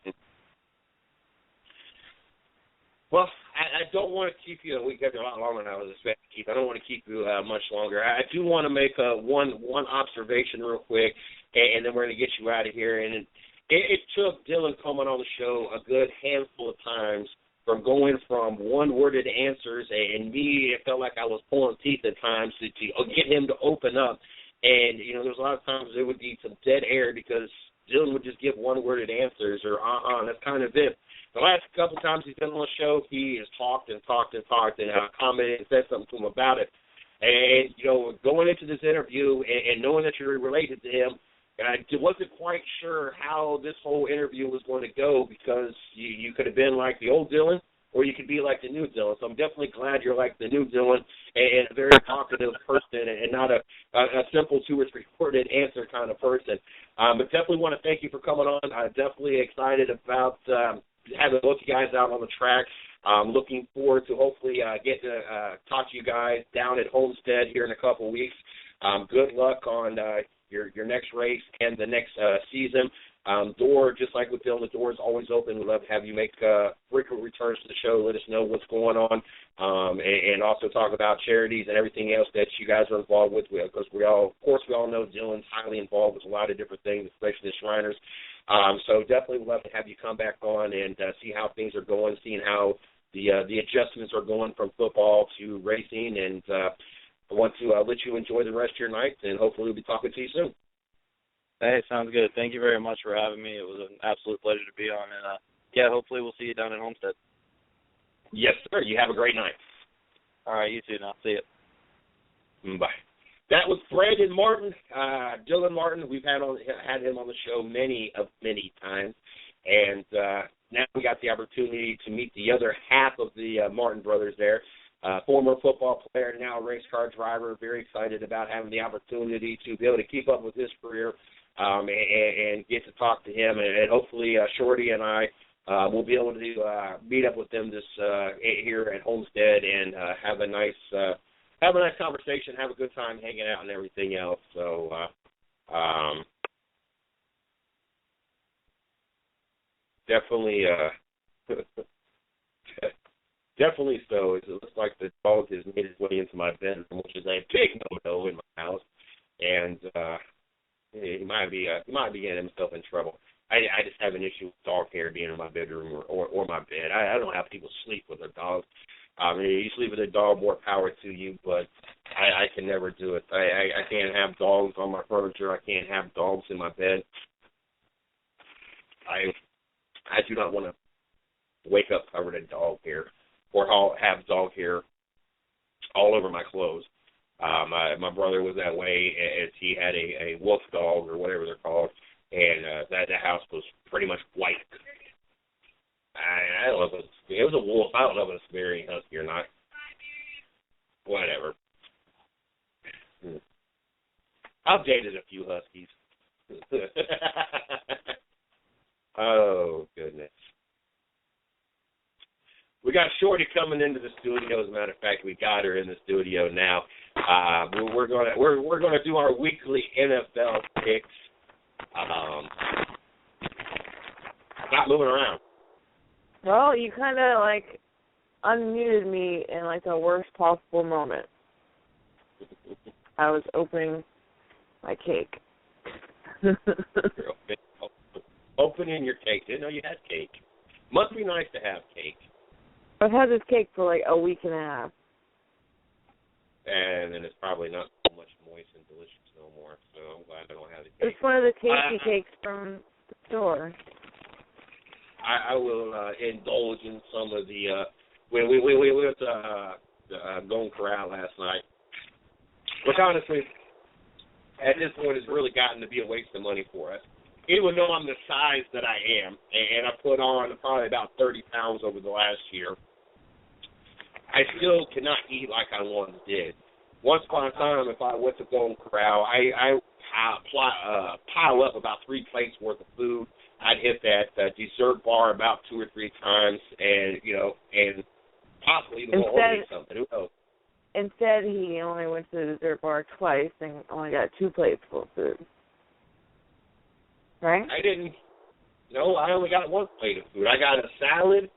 Well, I don't want to keep you. We got a lot longer than I was expecting to keep. I don't want to keep you much longer. I do want to make one observation real quick, and then we're going to get you out of here. And it took Dylan coming on the show a good handful of times from going from one-worded answers, and me, it felt like I was pulling teeth at times to get him to open up. And, there's a lot of times there would be some dead air because Dylan would just give one-worded answers or that's kind of it. The last couple of times he's been on the show, he has talked and commented and said something to him about it. And, going into this interview and knowing that you're related to him, I wasn't quite sure how this whole interview was going to go because you could have been like the old Dylan or you could be like the new Dylan. So I'm definitely glad you're like the new Dylan and a very talkative person and not a simple 2 or 3 worded answer kind of person. But definitely want to thank you for coming on. I'm definitely excited about having both you guys out on the track. Looking forward to hopefully get to talk to you guys down at Homestead here in a couple of weeks. Good luck on your next race and the next season. Door, just like with Dylan, the door is always open. We'd love to have you make frequent returns to the show. Let us know what's going on, and also talk about charities and everything else that you guys are involved with. Because we all know Dylan's highly involved with a lot of different things, especially the Shriners. So definitely would love to have you come back on and see how things are going, seeing how the adjustments are going from football to racing. And I want to let you enjoy the rest of your night, and hopefully we'll be talking to you soon. Hey, sounds good. Thank you very much for having me. It was an absolute pleasure to be on. And, hopefully we'll see you down at Homestead. Yes, sir. You have a great night. All right, you too now. See you. Bye. That was Brandon Martin, Dylan Martin. We've had him on the show many times, and now we got the opportunity to meet the other half of the Martin brothers there. Former football player, now race car driver. Very excited about having the opportunity to be able to keep up with his career and get to talk to him, and hopefully Shorty and I will be able to meet up with them here at Homestead and have a nice conversation, have a good time hanging out and everything else. So, definitely so. It looks like the dog has made his way into my bedroom, which is a big no-no in my house, and he might be getting himself in trouble. I just have an issue with dog hair being in my bedroom or my bed. I don't know how people sleep with their dogs. You sleep with a dog, more power to you, but I can never do it. I can't have dogs on my furniture. I can't have dogs in my bed. I do not want to wake up covered in dog hair or have dog hair all over my clothes. My brother was that way as he had a wolf dog or whatever they're called, and that house was pretty much white. was a wolf. I don't know if it's a Siberian Husky or not. Whatever. I've dated a few Huskies. Oh, goodness. We got Shorty coming into the studio. As a matter of fact, we got her in the studio now. We're gonna do our weekly NFL picks. Not moving around. Well, you kind of, like, unmuted me in, like, the worst possible moment. I was opening my cake. Opening your cake. Didn't know you had cake. Must be nice to have cake. I've had this cake for, like, a week and a half. And then it's probably not so much moist and delicious no more, so I'm glad I don't have the cake. It's one of the tasty cakes from the store. I will indulge in some of the we went to the Golden Corral last night, which honestly at this point has really gotten to be a waste of money for us. Even though I'm the size that I am, and I put on probably about 30 pounds over the last year, I still cannot eat like I once did. Once upon a time, if I went to Golden Corral, I pile up about 3 plates worth of food. I'd hit that dessert bar about 2 or 3 times, and and possibly even eat something. Who knows? Instead, he only went to the dessert bar twice and only got 2 plates full of food. Right? I didn't. No, I only got 1 plate of food. I got a salad,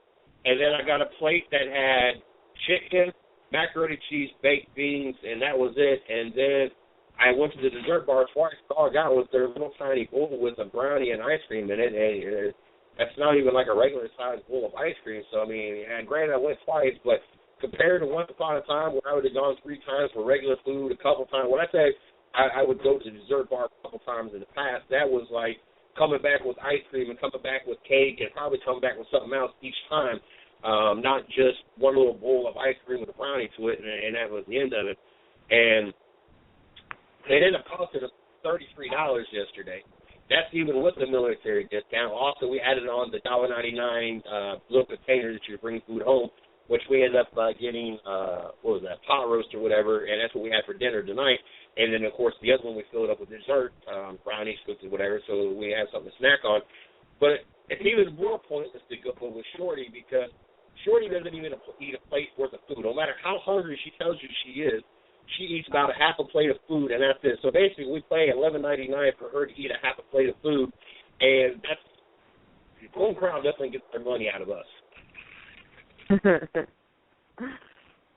and then I got a plate that had chicken, macaroni cheese, baked beans, and that was it. And then I went to the dessert bar twice. All I got was their little tiny bowl with a brownie and ice cream in it, and that's not even like a regular-sized bowl of ice cream. So, I mean, and granted, I went twice, but compared to once upon a time where I would have gone 3 times for regular food, a couple times, when I say I would go to the dessert bar a couple times in the past, that was like coming back with ice cream and coming back with cake and probably coming back with something else each time, not just one little bowl of ice cream with a brownie to it, and that was the end of it. And it ended up costing us $33 yesterday. That's even with the military discount. Also, we added on the $1.99 little container that you bring food home, which we ended up getting, what was that, pot roast or whatever, and that's what we had for dinner tonight. And then, of course, the other one we filled up with dessert, brownies, cookies, whatever, so we had something to snack on. But it's even more pointless to go with Shorty because Shorty doesn't even eat a plate worth of food. No matter how hungry she tells you she is, she eats about a half a plate of food, and that's it. So basically, we pay $11.99 for her to eat a half a plate of food, and that's Golden Corral definitely gets their money out of us.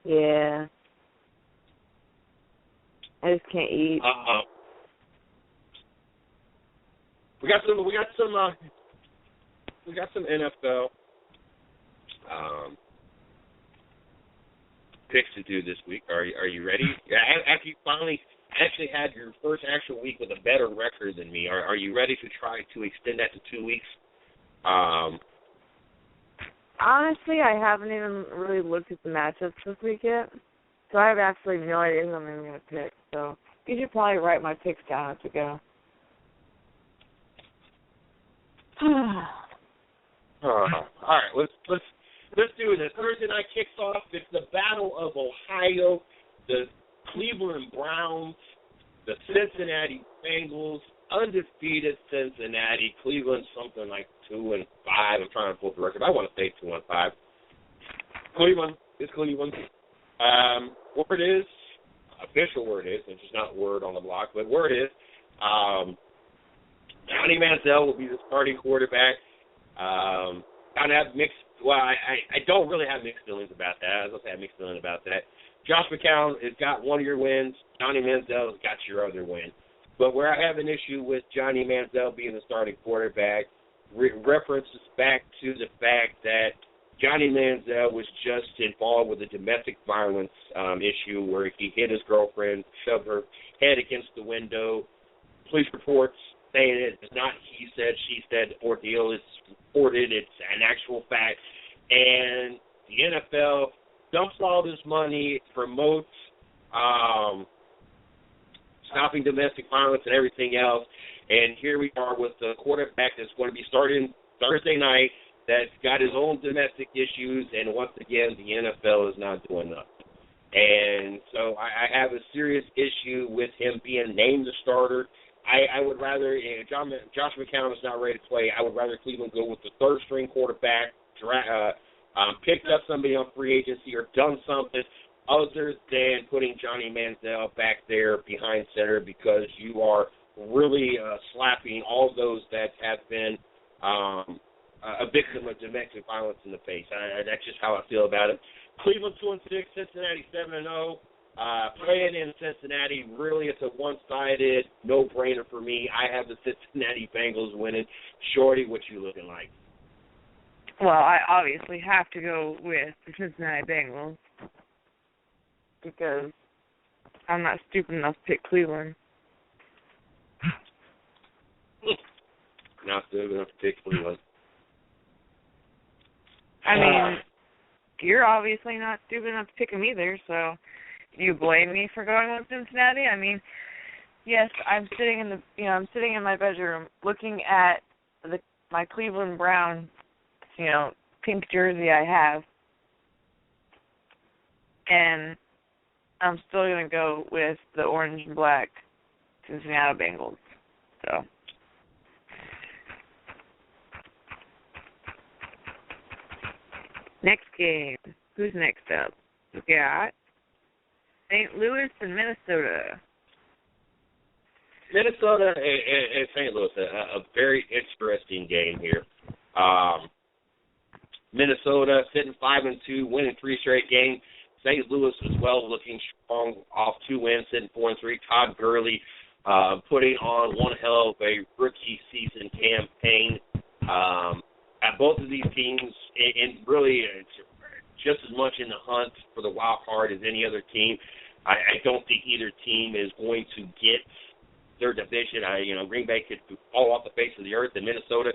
Yeah. I just can't eat. We got some NFL picks to do this week. Are you ready? After you finally actually had your first actual week with a better record than me, are you ready to try to extend that to 2 weeks? Honestly, I haven't even really looked at the matchups this week yet, so I have absolutely no idea who I'm even going to pick. So you should probably write my picks down as we go. All right, let's do this. Thursday night kicks off. It's the Battle of Ohio, the Cleveland Browns, the Cincinnati Bengals, undefeated Cincinnati. Cleveland something like 2-5. I'm trying to pull the record. I want to say 2-5. Cleveland is Cleveland. Word is, official word is, it's just not word on the block, but word is, Johnny Manziel will be the starting quarterback. I have mixed. Well, I don't really have mixed feelings about that. I was going to have mixed feelings about that. Josh McCown has got one of your wins. Johnny Manziel has got your other win. But where I have an issue with Johnny Manziel being the starting quarterback references back to the fact that Johnny Manziel was just involved with a domestic violence issue where he hit his girlfriend, shoved her head against the window. Police reports saying it's not he said, she said ordeal. It's reported. It's an actual fact. And the NFL dumps all this money, promotes stopping domestic violence and everything else. And here we are with the quarterback that's going to be starting Thursday night that's got his own domestic issues, and once again, the NFL is not doing nothing. And so I have a serious issue with him being named the starter. I would rather, Josh McCown is not ready to play. I would rather Cleveland go with the third-string quarterback, picked up somebody on free agency or done something other than putting Johnny Manziel back there behind center, because you are really slapping all those that have been a victim of domestic violence in the face. That's just how I feel about it. Cleveland 2-6, Cincinnati 7-0. Playing in Cincinnati, really, it's a one-sided no-brainer for me. I have the Cincinnati Bengals winning. Shorty, what you looking like? Well, I obviously have to go with the Cincinnati Bengals because I'm not stupid enough to pick Cleveland. Not stupid enough to pick Cleveland. I mean, you're obviously not stupid enough to pick them either, so you blame me for going with Cincinnati? I mean, yes, I'm sitting in my bedroom looking at my Cleveland Browns, pink jersey I have, and I'm still going to go with the orange and black Cincinnati Bengals. So. Next game. Who's next up? We got St. Louis and Minnesota. Minnesota and St. Louis, a very interesting game here. Minnesota sitting 5-2, winning 3 straight games. St. Louis as well, looking strong off 2 wins, sitting 4-3. Todd Gurley putting on one hell of a rookie season campaign. At both of these teams, and really just as much in the hunt for the wild card as any other team. I don't think either team is going to get their division. Green Bay could fall off the face of the earth, and Minnesota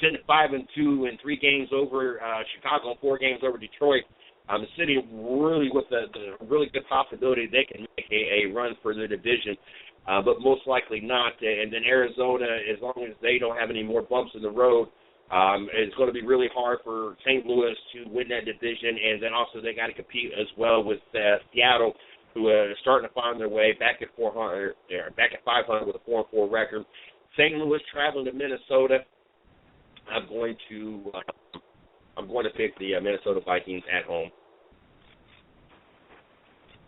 sitting at 5-2 and 3 games over Chicago and 4 games over Detroit. The city really with the really good possibility they can make a run for their division, but most likely not. And then Arizona, as long as they don't have any more bumps in the road, it's going to be really hard for St. Louis to win that division, and then also they got to compete as well with Seattle, who are starting to find their way back at 500 with a 4-4 record. St. Louis traveling to Minnesota. I'm going to pick the Minnesota Vikings at home.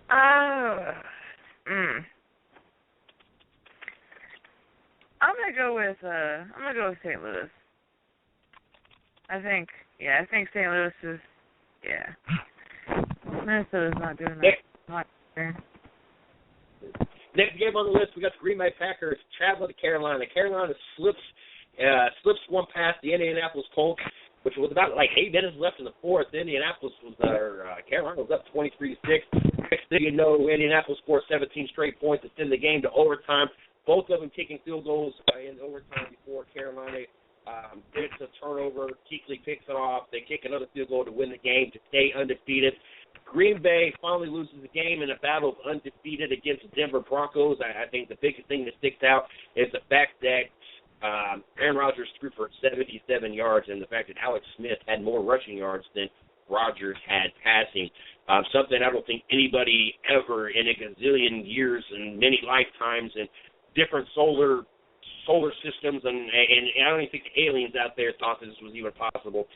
I'm gonna go with St. Louis. I think St. Louis is, Minnesota's not doing that. Not there. Next game on the list, we got the Green Bay Packers traveling to Carolina. Carolina slips one past the Indianapolis Colts, which was about 8 minutes left in the fourth. Carolina was up 23-6. Next thing you know, Indianapolis scored 17 straight points to send the game to overtime. Both of them kicking field goals in overtime before Carolina gets a turnover. Kuechly picks it off. They kick another field goal to win the game to stay undefeated. Green Bay finally loses the game in a battle of undefeated against the Denver Broncos. I think the biggest thing that sticks out is the fact that Aaron Rodgers threw for 77 yards, and the fact that Alex Smith had more rushing yards than Rodgers had passing. Something I don't think anybody ever in a gazillion years and many lifetimes and different solar systems, and I don't even think the aliens out there thought this was even possible.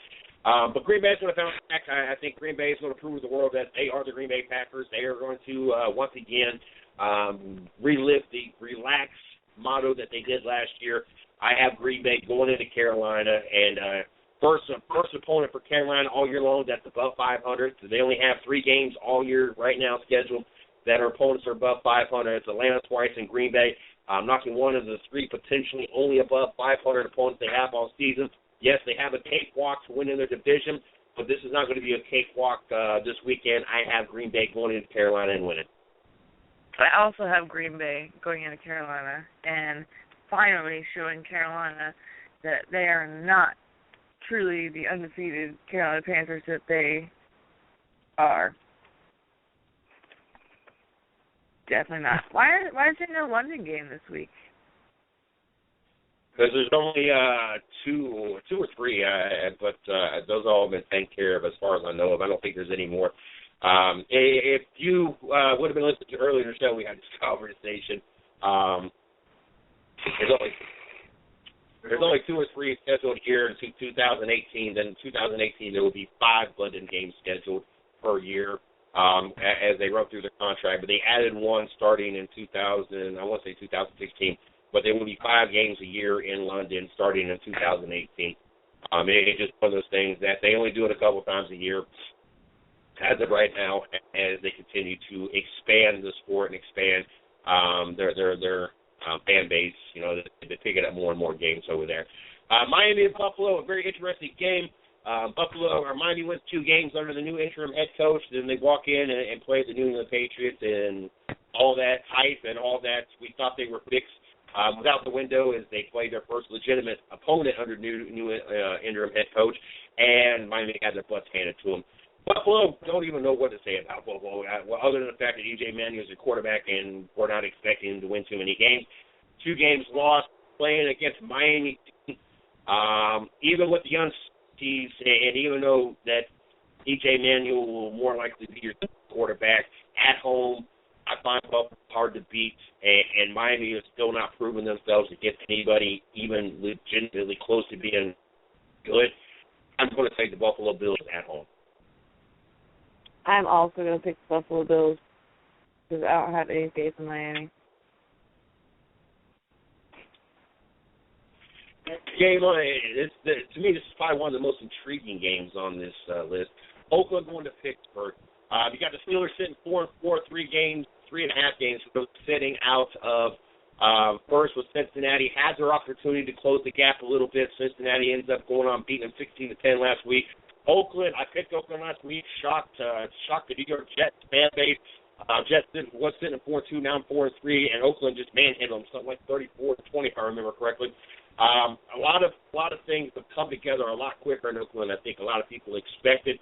But Green Bay is going to bounce back. I think Green Bay is going to prove to the world that they are the Green Bay Packers. They are going to, once again, relive the relax motto that they did last year. I have Green Bay going into Carolina, and first opponent for Carolina all year long that's above 500. So they only have 3 games all year right now scheduled that our opponents are above 500. It's Atlanta twice and Green Bay. Knocking one of the 3 potentially only above 500 opponents they have all season. Yes, they have a cakewalk to win in their division, but this is not going to be a cakewalk this weekend. I have Green Bay going into Carolina and winning. I also have Green Bay going into Carolina and finally showing Carolina that they are not truly the undefeated Carolina Panthers that they are. Definitely not. Why is there no London game this week? Because there's only two or three, but those all have been taken care of as far as I know of. I don't think there's any more. If you would have been listening to earlier in the show, we had this conversation. There's only 2 or 3 scheduled here in 2018. Then in 2018, there will be 5 London games scheduled per year as they run through the contract. But they added one starting in 2016. But there will be 5 games a year in London starting in 2018. It's just one of those things that they only do it a couple times a year as of right now, as they continue to expand the sport and expand their fan base. You know, they're picking up more and more games over there. Miami and Buffalo, a very interesting game. Miami wins 2 games under the new interim head coach. Then they walk in and play the New England Patriots, and all that hype and all that we thought they were fixed was out the window as they played their first legitimate opponent under new interim head coach, and Miami had their butts handed to them. Buffalo, don't even know what to say about Buffalo, other than the fact that E.J. Manuel is a quarterback and we're not expecting him to win too many games. 2 games lost, playing against Miami. Even with the young teams, and even though that E.J. Manuel will more likely be your quarterback at home, I find Buffalo hard to beat, and Miami is still not proving themselves against anybody even legitimately close to being good. I'm going to take the Buffalo Bills at home. I'm also going to pick the Buffalo Bills because I don't have any faith in Miami. Game to me, this is probably one of the most intriguing games on this list. Oakland going to Pittsburgh. You got the Steelers sitting 4-4, 3.5 games, sitting out of first with Cincinnati. Had their opportunity to close the gap a little bit. Cincinnati ends up going on beating them 16-10 last week. Oakland, I picked Oakland last week. Shocked the New York Jets fan base. Jets was sitting at 4-2, now 4-3, and Oakland just manhandled them, something like 34-20, if I remember correctly. A lot of things have come together a lot quicker in Oakland than I think a lot of people expected.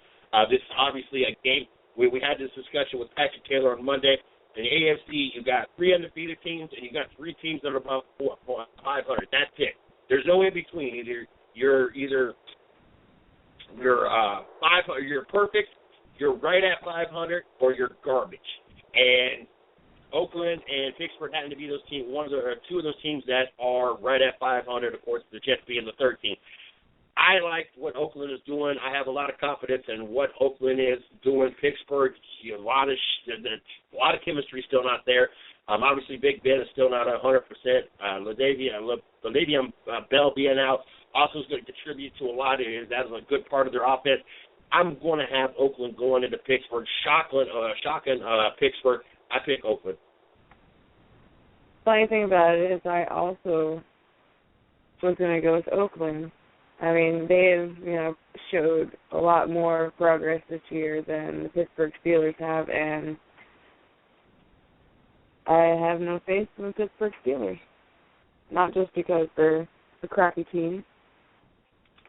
This is obviously a game. We had this discussion with Patrick Taylor on Monday. In the AFC, you got 3 undefeated teams, and you got 3 teams that are above 500. That's it. There's no in between. You're 500, you're perfect, you're right at 500, or you're garbage. And Oakland and Pittsburgh happen to be those teams, 2 of those teams that are right at 500. Of course, the Jets being the 3rd team. I like what Oakland is doing. I have a lot of confidence in what Oakland is doing. Pittsburgh, a lot of chemistry still not there. Obviously, Big Ben is still not 100%. Le'Veon Bell being out also is going to contribute to a lot of it. That is a good part of their offense. I'm going to have Oakland going into Pittsburgh. Shocking Pittsburgh. I pick Oakland. Funny thing about it is I also was going to go with Oakland. I mean, they have, showed a lot more progress this year than the Pittsburgh Steelers have, and I have no faith in the Pittsburgh Steelers. Not just because they're a crappy team,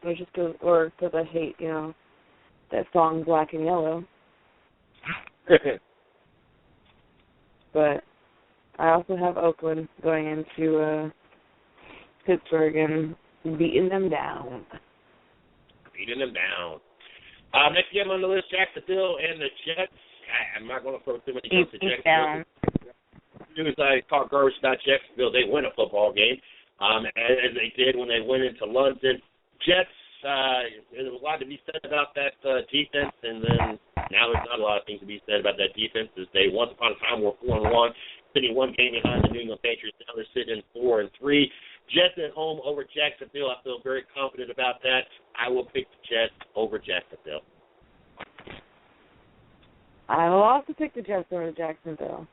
or just because I hate, that song Black and Yellow. But I also have Oakland going into Pittsburgh and beating them down. Next game on the list, Jacksonville and the Jets. I'm not going to throw too many games to Jacksonville. As soon as I talk garbage about Jacksonville, they win a football game, as they did when they went into London. Jets, there's a lot to be said about that defense, and then now there's not a lot of things to be said about that defense, as they once upon a time were 4-1, sitting 1 game behind the New England Patriots. Now they're sitting 4-3. Jets at home over Jacksonville. I feel very confident about that. I will pick the Jets over Jacksonville. I will also pick the Jets over Jacksonville.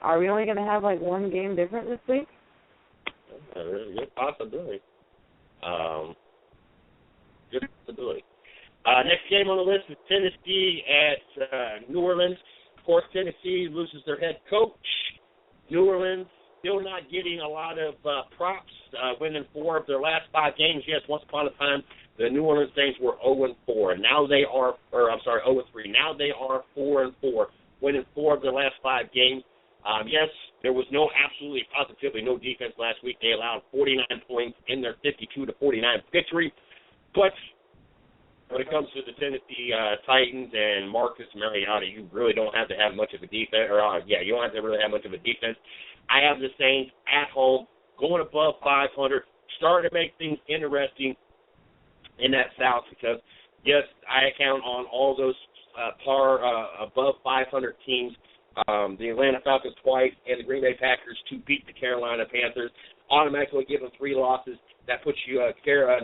Are we only going to have 1 game different this week? Good possibility. Next game on the list is Tennessee at New Orleans. Of course, Tennessee loses their head coach. New Orleans still not getting a lot of props, winning 4 of their last 5 games. Yes, once upon a time, the New Orleans Saints were 0-4. Now they are, 0-3. Now they are 4-4, winning 4 of their last 5 games. Yes, there was positively no defense last week. They allowed 49 points in their 52-49 victory. But when it comes to the Tennessee Titans and Marcus Mariota, you really don't have to have much of a defense. You don't have to really have much of a defense. I have the Saints at home, going above 500, starting to make things interesting in that South because, yes, I count on all those above 500 teams. The Atlanta Falcons twice and the Green Bay Packers to beat the Carolina Panthers. Automatically give them 3 losses. That puts you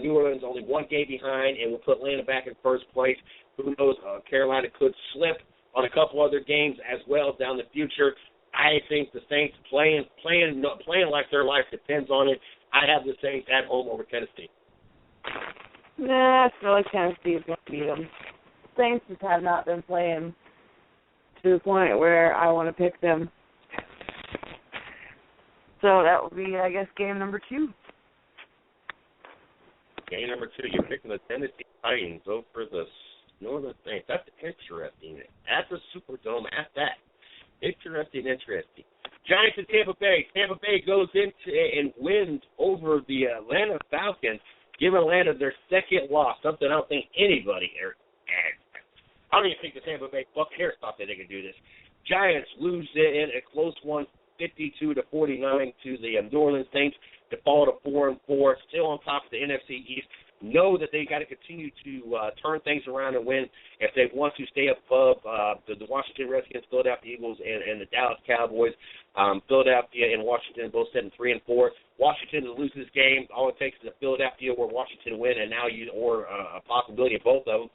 New Orleans only 1 game behind and will put Atlanta back in first place. Who knows? Carolina could slip on a couple other games as well down the future. I think the Saints playing like their life depends on it. I have the Saints at home over Tennessee. Nah, I feel like Tennessee is going to beat them. Saints just have not been playing to the point where I want to pick them. So that would be, I guess, game number 2. Game number 2, you're picking the Tennessee Titans over the Northern Saints. That's interesting. At the Superdome, at that. Interesting. Giants and Tampa Bay. Tampa Bay goes into and wins over the Atlanta Falcons, giving Atlanta their second loss, something I don't think anybody I don't even think the Tampa Bay Buccaneers thought that they could do this. Giants lose in a close one, 52-49 to the New Orleans Saints to fall to 4-4, still on top of the NFC East. Know that they got to continue to turn things around and win if they want to stay above the Washington Redskins, Philadelphia Eagles, and the Dallas Cowboys. Philadelphia and Washington both set in 3-4. Washington to lose this game, all it takes is a Philadelphia or Washington win, and now a possibility of both of them.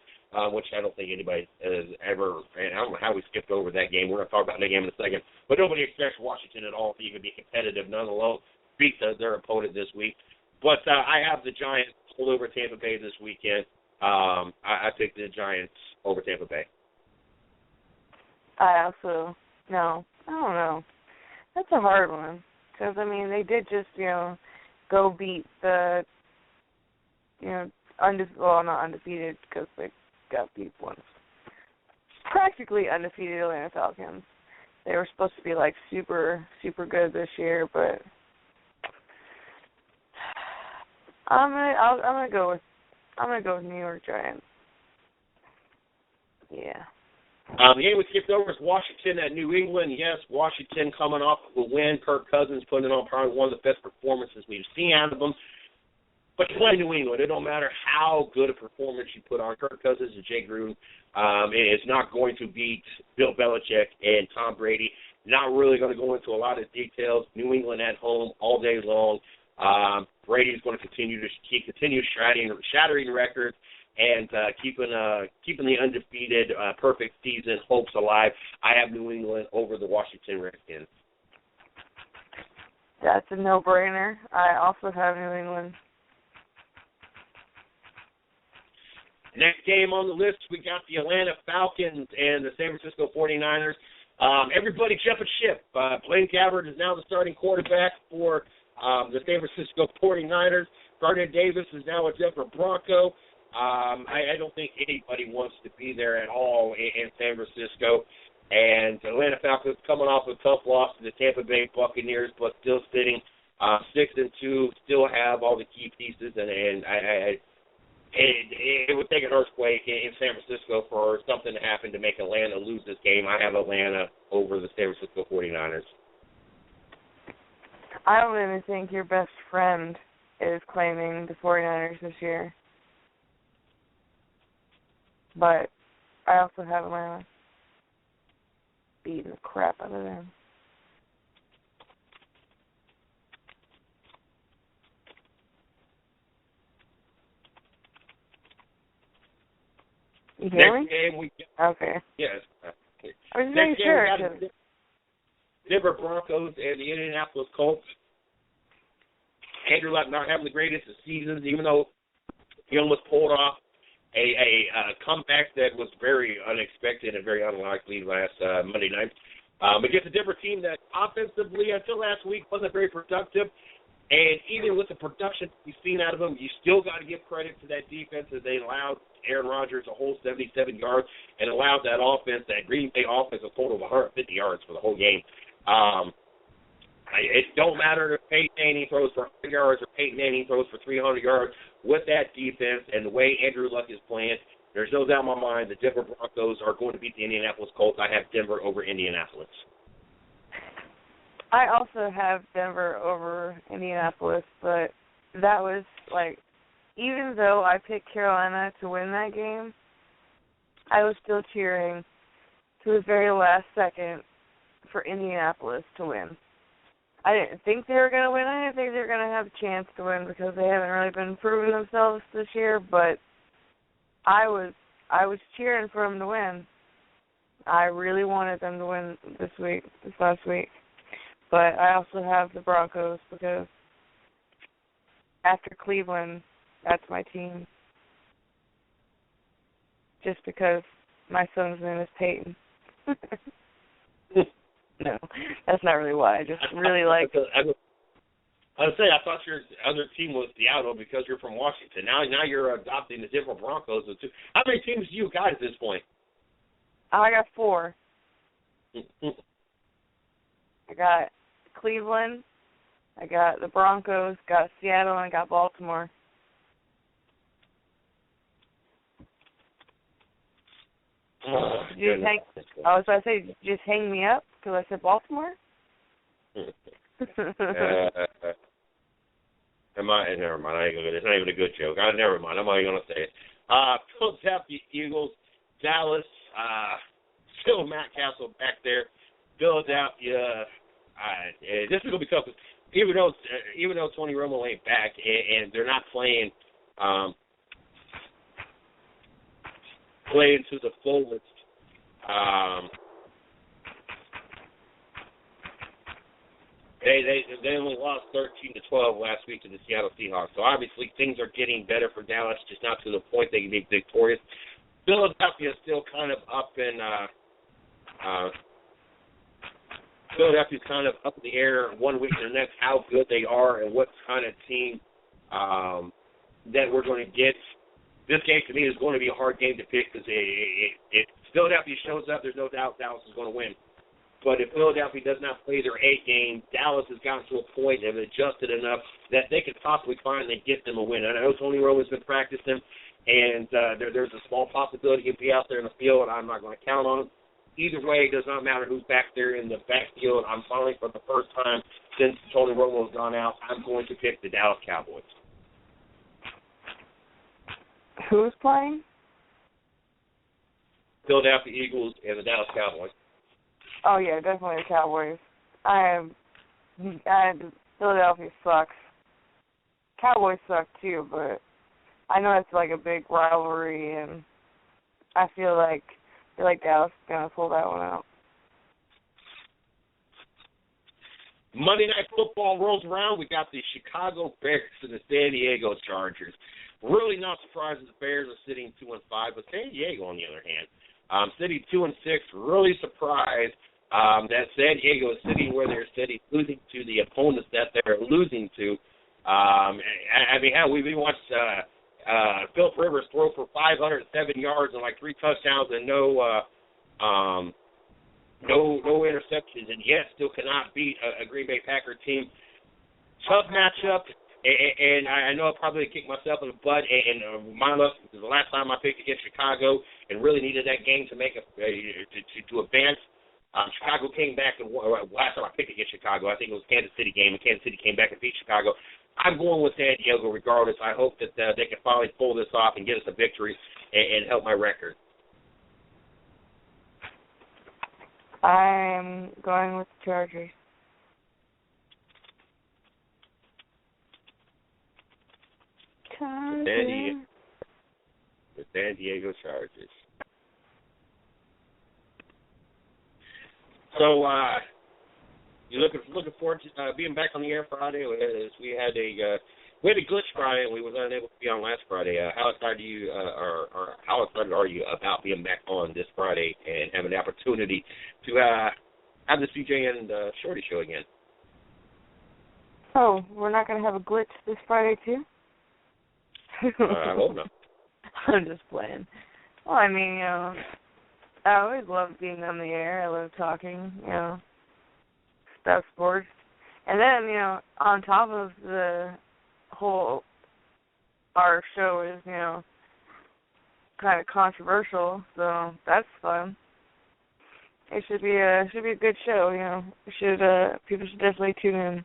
Which I don't think anybody has ever, and I don't know how we skipped over that game. We're going to talk about that game in a second. But nobody expects Washington at all to even be competitive, none alone beat their opponent this week. But I have the Giants pulled over Tampa Bay this weekend. I take the Giants over Tampa Bay. I don't know. That's a hard one. Because, they did just, go beat the, not undefeated because they got beat once. Practically undefeated Atlanta Falcons. They were supposed to be super, super good this year, but I'm gonna go with New York Giants. Yeah. The game we skipped over is Washington at New England. Yes, Washington coming off of a win. Kirk Cousins putting on probably one of the best performances we've seen out of them. But you play New England. It don't matter how good a performance you put on. Kirk Cousins and Jay Gruden is not going to beat Bill Belichick and Tom Brady. Not really going to go into a lot of details. New England at home all day long. Brady's going to continue shattering records and keeping the undefeated perfect season hopes alive. I have New England over the Washington Redskins. That's a no-brainer. I also have New England. Next game on the list, we got the Atlanta Falcons and the San Francisco 49ers. Everybody jumping ship. Blaine Gabbert is now the starting quarterback for the San Francisco 49ers. Gardner Davis is now a Denver Bronco. I don't think anybody wants to be there at all in San Francisco. And the Atlanta Falcons coming off a tough loss to the Tampa Bay Buccaneers, but still sitting 6-2, still have all the key pieces, and it would take an earthquake in San Francisco for something to happen to make Atlanta lose this game. I have Atlanta over the San Francisco 49ers. I don't even think your best friend is claiming the 49ers this year. But I also have Atlanta beating the crap out of them. You hear me? Next game we okay. Yes. I was Next game sure. we got the Denver Broncos and the Indianapolis Colts. Andrew Luck not having the greatest of seasons, even though he almost pulled off a comeback that was very unexpected and very unlikely last Monday night. Against a Denver team that offensively until last week wasn't very productive. And even with the production we've seen out of them, you still got to give credit to that defense as they allowed Aaron Rodgers a whole 77 yards and allowed that offense, that Green Bay offense, a total of 150 yards for the whole game. It don't matter if Peyton Manning throws for 100 yards or Peyton Manning throws for 300 yards. With that defense and the way Andrew Luck is playing, there's no doubt in my mind the Denver Broncos are going to beat the Indianapolis Colts. I have Denver over Indianapolis. I also have Denver over Indianapolis, but that was like, even though I picked Carolina to win that game, I was still cheering to the very last second for Indianapolis to win. I didn't think they were going to win. I didn't think they were going to have a chance to win because they haven't really been proving themselves this year, but I was cheering for them to win. I really wanted them to win this last week. But I also have the Broncos because after Cleveland, that's my team. Just because my son's name is Peyton. No, that's not really why. I just really like. I was saying I thought your other team was Seattle because you're from Washington. Now you're adopting the Denver Broncos. How many teams do you got at this point? I got 4. I got Cleveland, I got the Broncos, got Seattle, and I got Baltimore. I was about to say, did you just hang me up because I said Baltimore? Never mind. It's not even a good joke. Never mind. I'm not even going to say it. Philadelphia Eagles, Dallas, still Matt Castle back there. Philadelphia, this is going to be tough. Even though Tony Romo ain't back and they're not playing to the fullest. They only lost 13-12 last week to the Seattle Seahawks. So obviously things are getting better for Dallas, just not to the point they can be victorious. Philadelphia is still kind of up in Philadelphia's kind of up in the air one week to the next how good they are and what kind of team that we're going to get. This game, to me, is going to be a hard game to pick because if Philadelphia shows up, there's no doubt Dallas is going to win. But if Philadelphia does not play their A game, Dallas has gotten to a point and adjusted enough that they could possibly finally get them a win. I know Tony Romo's been practicing, and there's a small possibility he'll be out there in the field. I'm not going to count on him. Either way, it does not matter who's back there in the backfield. I'm finally, for the first time since Tony Romo's gone out, I'm going to pick the Dallas Cowboys. Who's playing? Philadelphia Eagles and the Dallas Cowboys. Oh, yeah, definitely the Cowboys. Philadelphia sucks. Cowboys suck, too, but I know it's like a big rivalry, and I feel like Dallas is going to pull that one out. Monday Night Football rolls around. We got the Chicago Bears and the San Diego Chargers. Really not surprised that the Bears are sitting 2-5, but San Diego, on the other hand, sitting 2-6. Really surprised that San Diego is sitting where they're sitting, losing to the opponents that they're losing to. I mean, hell, we watched Philip Rivers throw for 507 yards and like 3 touchdowns and no interceptions, and yet still cannot beat a Green Bay Packer team. Tough matchup. And I know I probably kicked myself in the butt, and my luck, because the last time I picked against Chicago and really needed that game to make to advance, Chicago came back, and last time I picked against Chicago, I think it was Kansas City game, and Kansas City came back and beat Chicago. I'm going with San Diego regardless. I hope that they can finally pull this off and get us a victory and help my record. I'm going with the Chargers. The San Diego Chargers. So, you looking forward to being back on the air Friday? We had a glitch Friday, and we were unable to be on last Friday. How excited are you about being back on this Friday and having the opportunity to have the CJ and Shorty show again? Oh, we're not going to have a glitch this Friday too? I hope not. I'm just playing. Well, I mean, I always love being on the air. I love talking, stuff sports. And then, you know, on top of the whole, our show is, you know, kind of controversial, so that's fun. It should be a good show, you know. People should definitely tune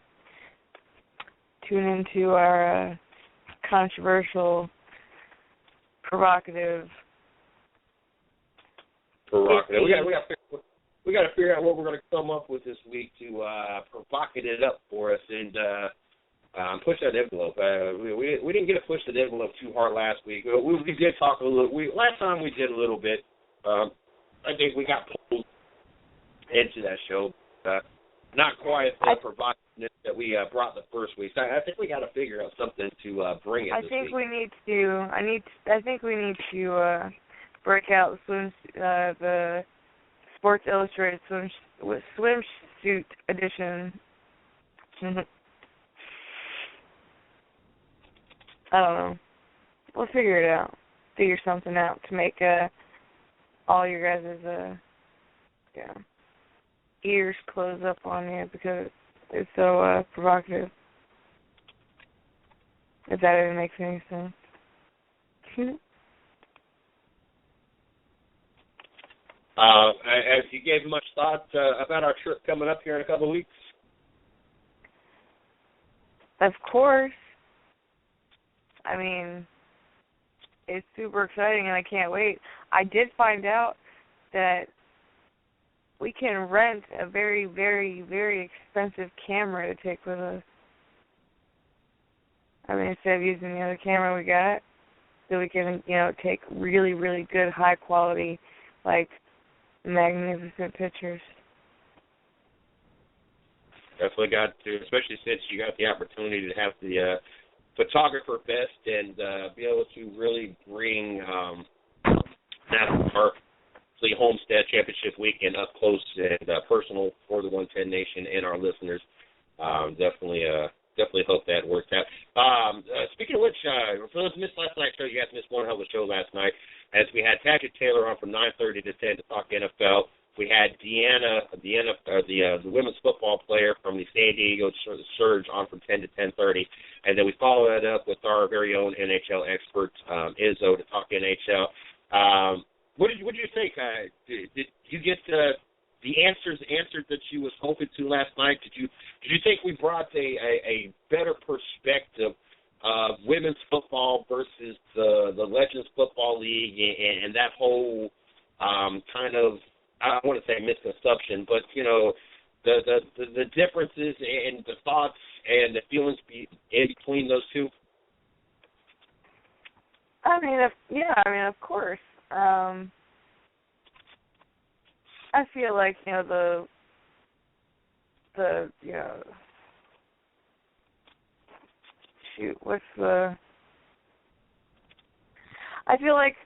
into our controversial, provocative. We got to figure out what we're going to come up with this week to provocative it up for us and push that envelope. We didn't get to push that envelope too hard last week. We did talk a little. Last time we did a little bit. I think we got pulled into that show. Not quite the provocativeness that we brought the first week. So I think we got to figure out something to bring it. I think we need to break out the Sports Illustrated swimsuit edition. I don't know. We'll figure it out. Figure something out to make all your guys' ears close up on you because it's so provocative. If that even makes any sense. Have you gave much thought about our trip coming up here in a couple of weeks? Of course. I mean, it's super exciting and I can't wait. I did find out that we can rent a very, very, very expensive camera to take with us. I mean, instead of using the other camera we got, so we can, you know, take really, really good, high quality, like, magnificent pictures. Definitely got to, especially since you got the opportunity to have the photographer best and be able to really bring NASCAR, the Homestead Championship weekend up close and personal for the 110 Nation and our listeners. Definitely hope that works out. Speaking of which, for those who missed last night's show, you guys missed one hell of a show last night, as we had Patrick Taylor on from 9:30 to 10 to talk NFL. We had Deanna, the women's football player from the San Diego Surge on from 10 to 10:30, and then we followed that up with our very own NHL expert, Izzo, to talk NHL. What did you think? Did you get the answers that you was hoping to last night? Did you think we brought a better perspective of women's football versus the Legends Football League and that whole kind of, I don't want to say misconception, but you know, the differences and the thoughts and the feelings in between those two? I mean, of course. I feel like, you know, the you know, I feel like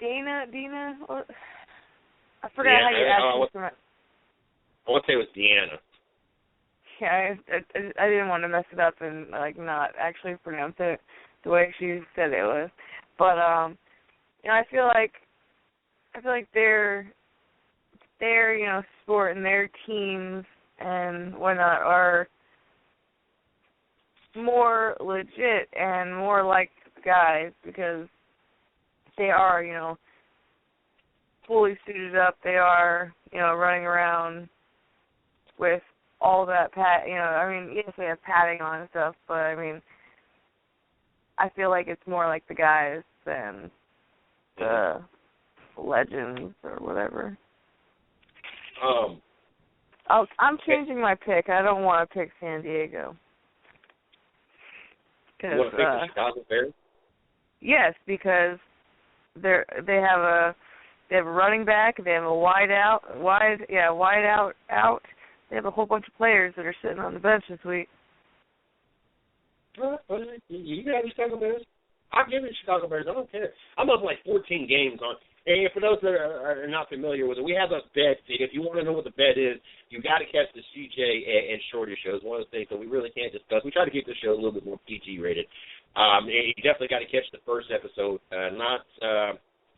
Dina, I forgot how you asked me. I want to say it was Deanna. Yeah, I didn't want to mess it up and like not actually pronounce it the way she said it was. But you know, I feel like their you know, sport and their teams and whatnot are more legit and more like guys because they are, you know, fully suited up. They are, you know, running around with all that you know, I mean, yes, they have padding on and stuff, but I mean, I feel like it's more like the guys than the Legends or whatever. I'm changing my pick. I don't want to pick San Diego. You want to pick the Chicago Bears? Yes, because they have a running back. They have a wide out. They have a whole bunch of players that are sitting on the bench this week. You got the Chicago Bears? I'll give it to Chicago Bears. I don't care. I'm up like 14 games on. And for those that are not familiar with it, we have a bet. If you want to know what the bet is, you got to catch the CJ and Shorty shows. One of the things that we really can't discuss. We try to keep the show a little bit more PG rated. You definitely got to catch the first episode. Not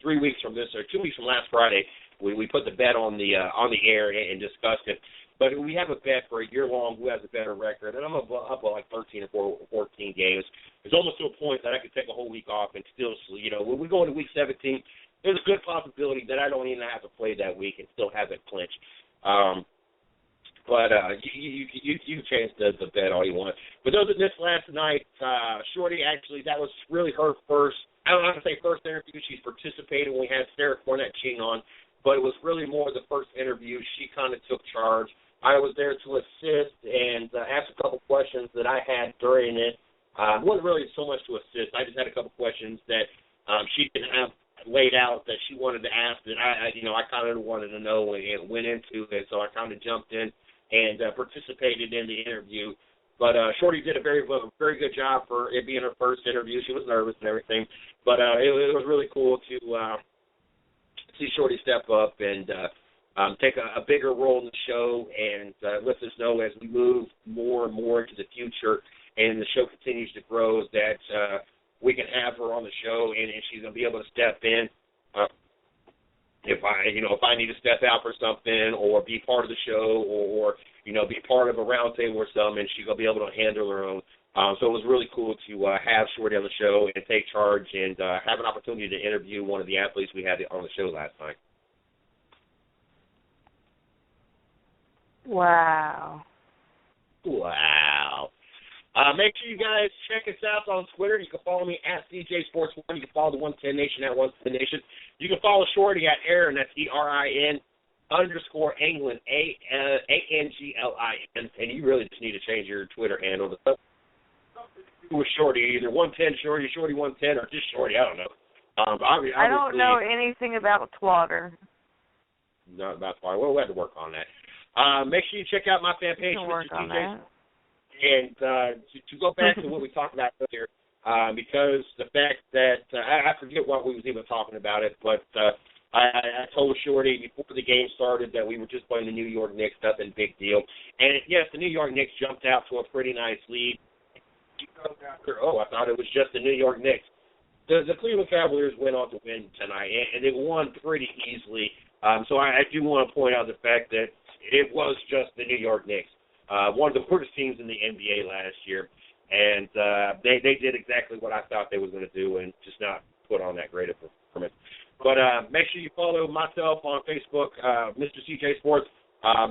3 weeks from this or 2 weeks from last Friday. We put the bet on the air and discussed it. But we have a bet for a year long who has a better record, and I'm up like 13 or 14 games. It's almost to a point that I could take a whole week off and still, when we go into week 17, there's a good possibility that I don't even have to play that week and still have it clinched. But you change the bet all you want. But those that missed last night, Shorty, actually, that was really her first, I don't want to say first interview. She's participated when we had Sarah Cornett cheating on, but it was really more the first interview. She kind of took charge. I was there to assist and ask a couple questions that I had during it. It wasn't really so much to assist. I just had a couple questions that she didn't have laid out that she wanted to ask that I kind of wanted to know and went into it. So I kind of jumped in and participated in the interview. But Shorty did a very good job for it being her first interview. She was nervous and everything, but it was really cool to see Shorty step up and take a bigger role in the show and let us know as we move more and more into the future and the show continues to grow that we can have her on the show and she's going to be able to step in if I need to step out for something or be part of the show or be part of a round table or something, and she's going to be able to handle her own. So it was really cool to have Shorty on the show and take charge and have an opportunity to interview one of the athletes we had on the show last night. Wow. Make sure you guys check us out on Twitter. You can follow me at CJ Sports 1. You can follow the 110 Nation at 110 Nation. You can follow Shorty at Aaron, that's ERIN _Anglin, ANGLIN. And you really just need to change your Twitter handle to with Shorty, either 110 Shorty, Shorty 110, or just Shorty. I don't know. I don't know anything about Twitter. Not about Twitter. Well, we'll have to work on that. Make sure you check out my fan page, Mr. TJ. And to go back to what we talked about earlier, because the fact that I forget what we was even talking about it, but I told Shorty before the game started that we were just playing the New York Knicks, nothing big deal. And yes, the New York Knicks jumped out to a pretty nice lead. I thought it was just the New York Knicks. The Cleveland Cavaliers went on to win tonight, and they won pretty easily. So I do want to point out the fact that it was just the New York Knicks. One of the worst teams in the NBA last year, and they did exactly what I thought they was going to do and just not put on that great of a performance. But make sure you follow myself on Facebook, Mr. CJ Sports,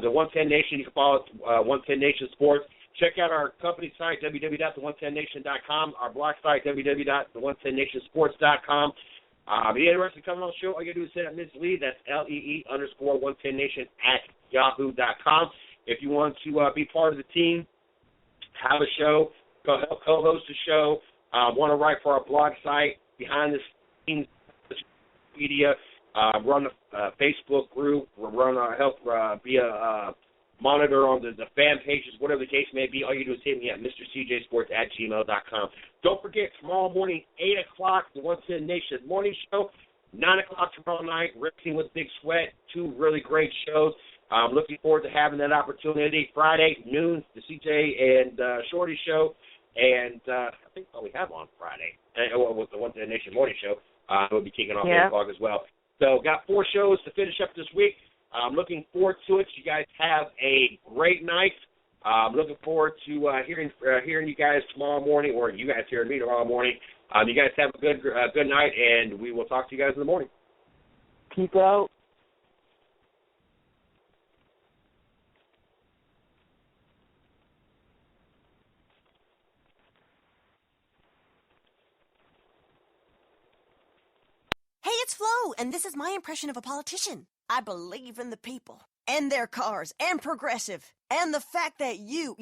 the 110 Nation. You can follow 110 Nation Sports. Check out our company site, www.the110nation.com, our blog site, www.the110nationsports.com. If you're interested in coming on the show, all you got to do is send out Ms. Lee, that's LEE_110nation at yahoo.com. If you want to be part of the team, have a show, co-host a show, want to write for our blog site, behind the scenes media, run a Facebook group, help be a monitor on the fan pages, whatever the case may be, all you do is hit me at MrCJSports@gmail.com. Don't forget, tomorrow morning, 8 o'clock, the 110 Nation Morning Show, 9 o'clock tomorrow night, Ripping with Big Sweat, two really great shows. I'm looking forward to having that opportunity. Friday, noon, the CJ and Shorty Show, and I think all we have on Friday, with the 110 Nation Morning Show, we'll be kicking off 8 o'clock as well. So got 4 shows to finish up this week. I'm looking forward to it. You guys have a great night. I'm looking forward to hearing you guys tomorrow morning, or you guys hearing me tomorrow morning. You guys have a good night, and we will talk to you guys in the morning. Peace out. Hey, it's Flo, and this is my impression of a politician. I believe in the people, and their cars, and Progressive, and the fact that you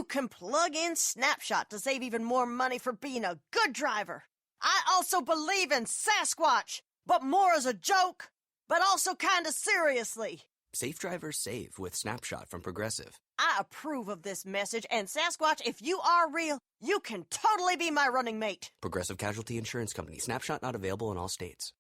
can plug in Snapshot to save even more money for being a good driver. I also believe in Sasquatch, but more as a joke, but also kind of seriously. Safe drivers save with Snapshot from Progressive. I approve of this message, and Sasquatch, if you are real, you can totally be my running mate. Progressive Casualty Insurance Company. Snapshot not available in all states.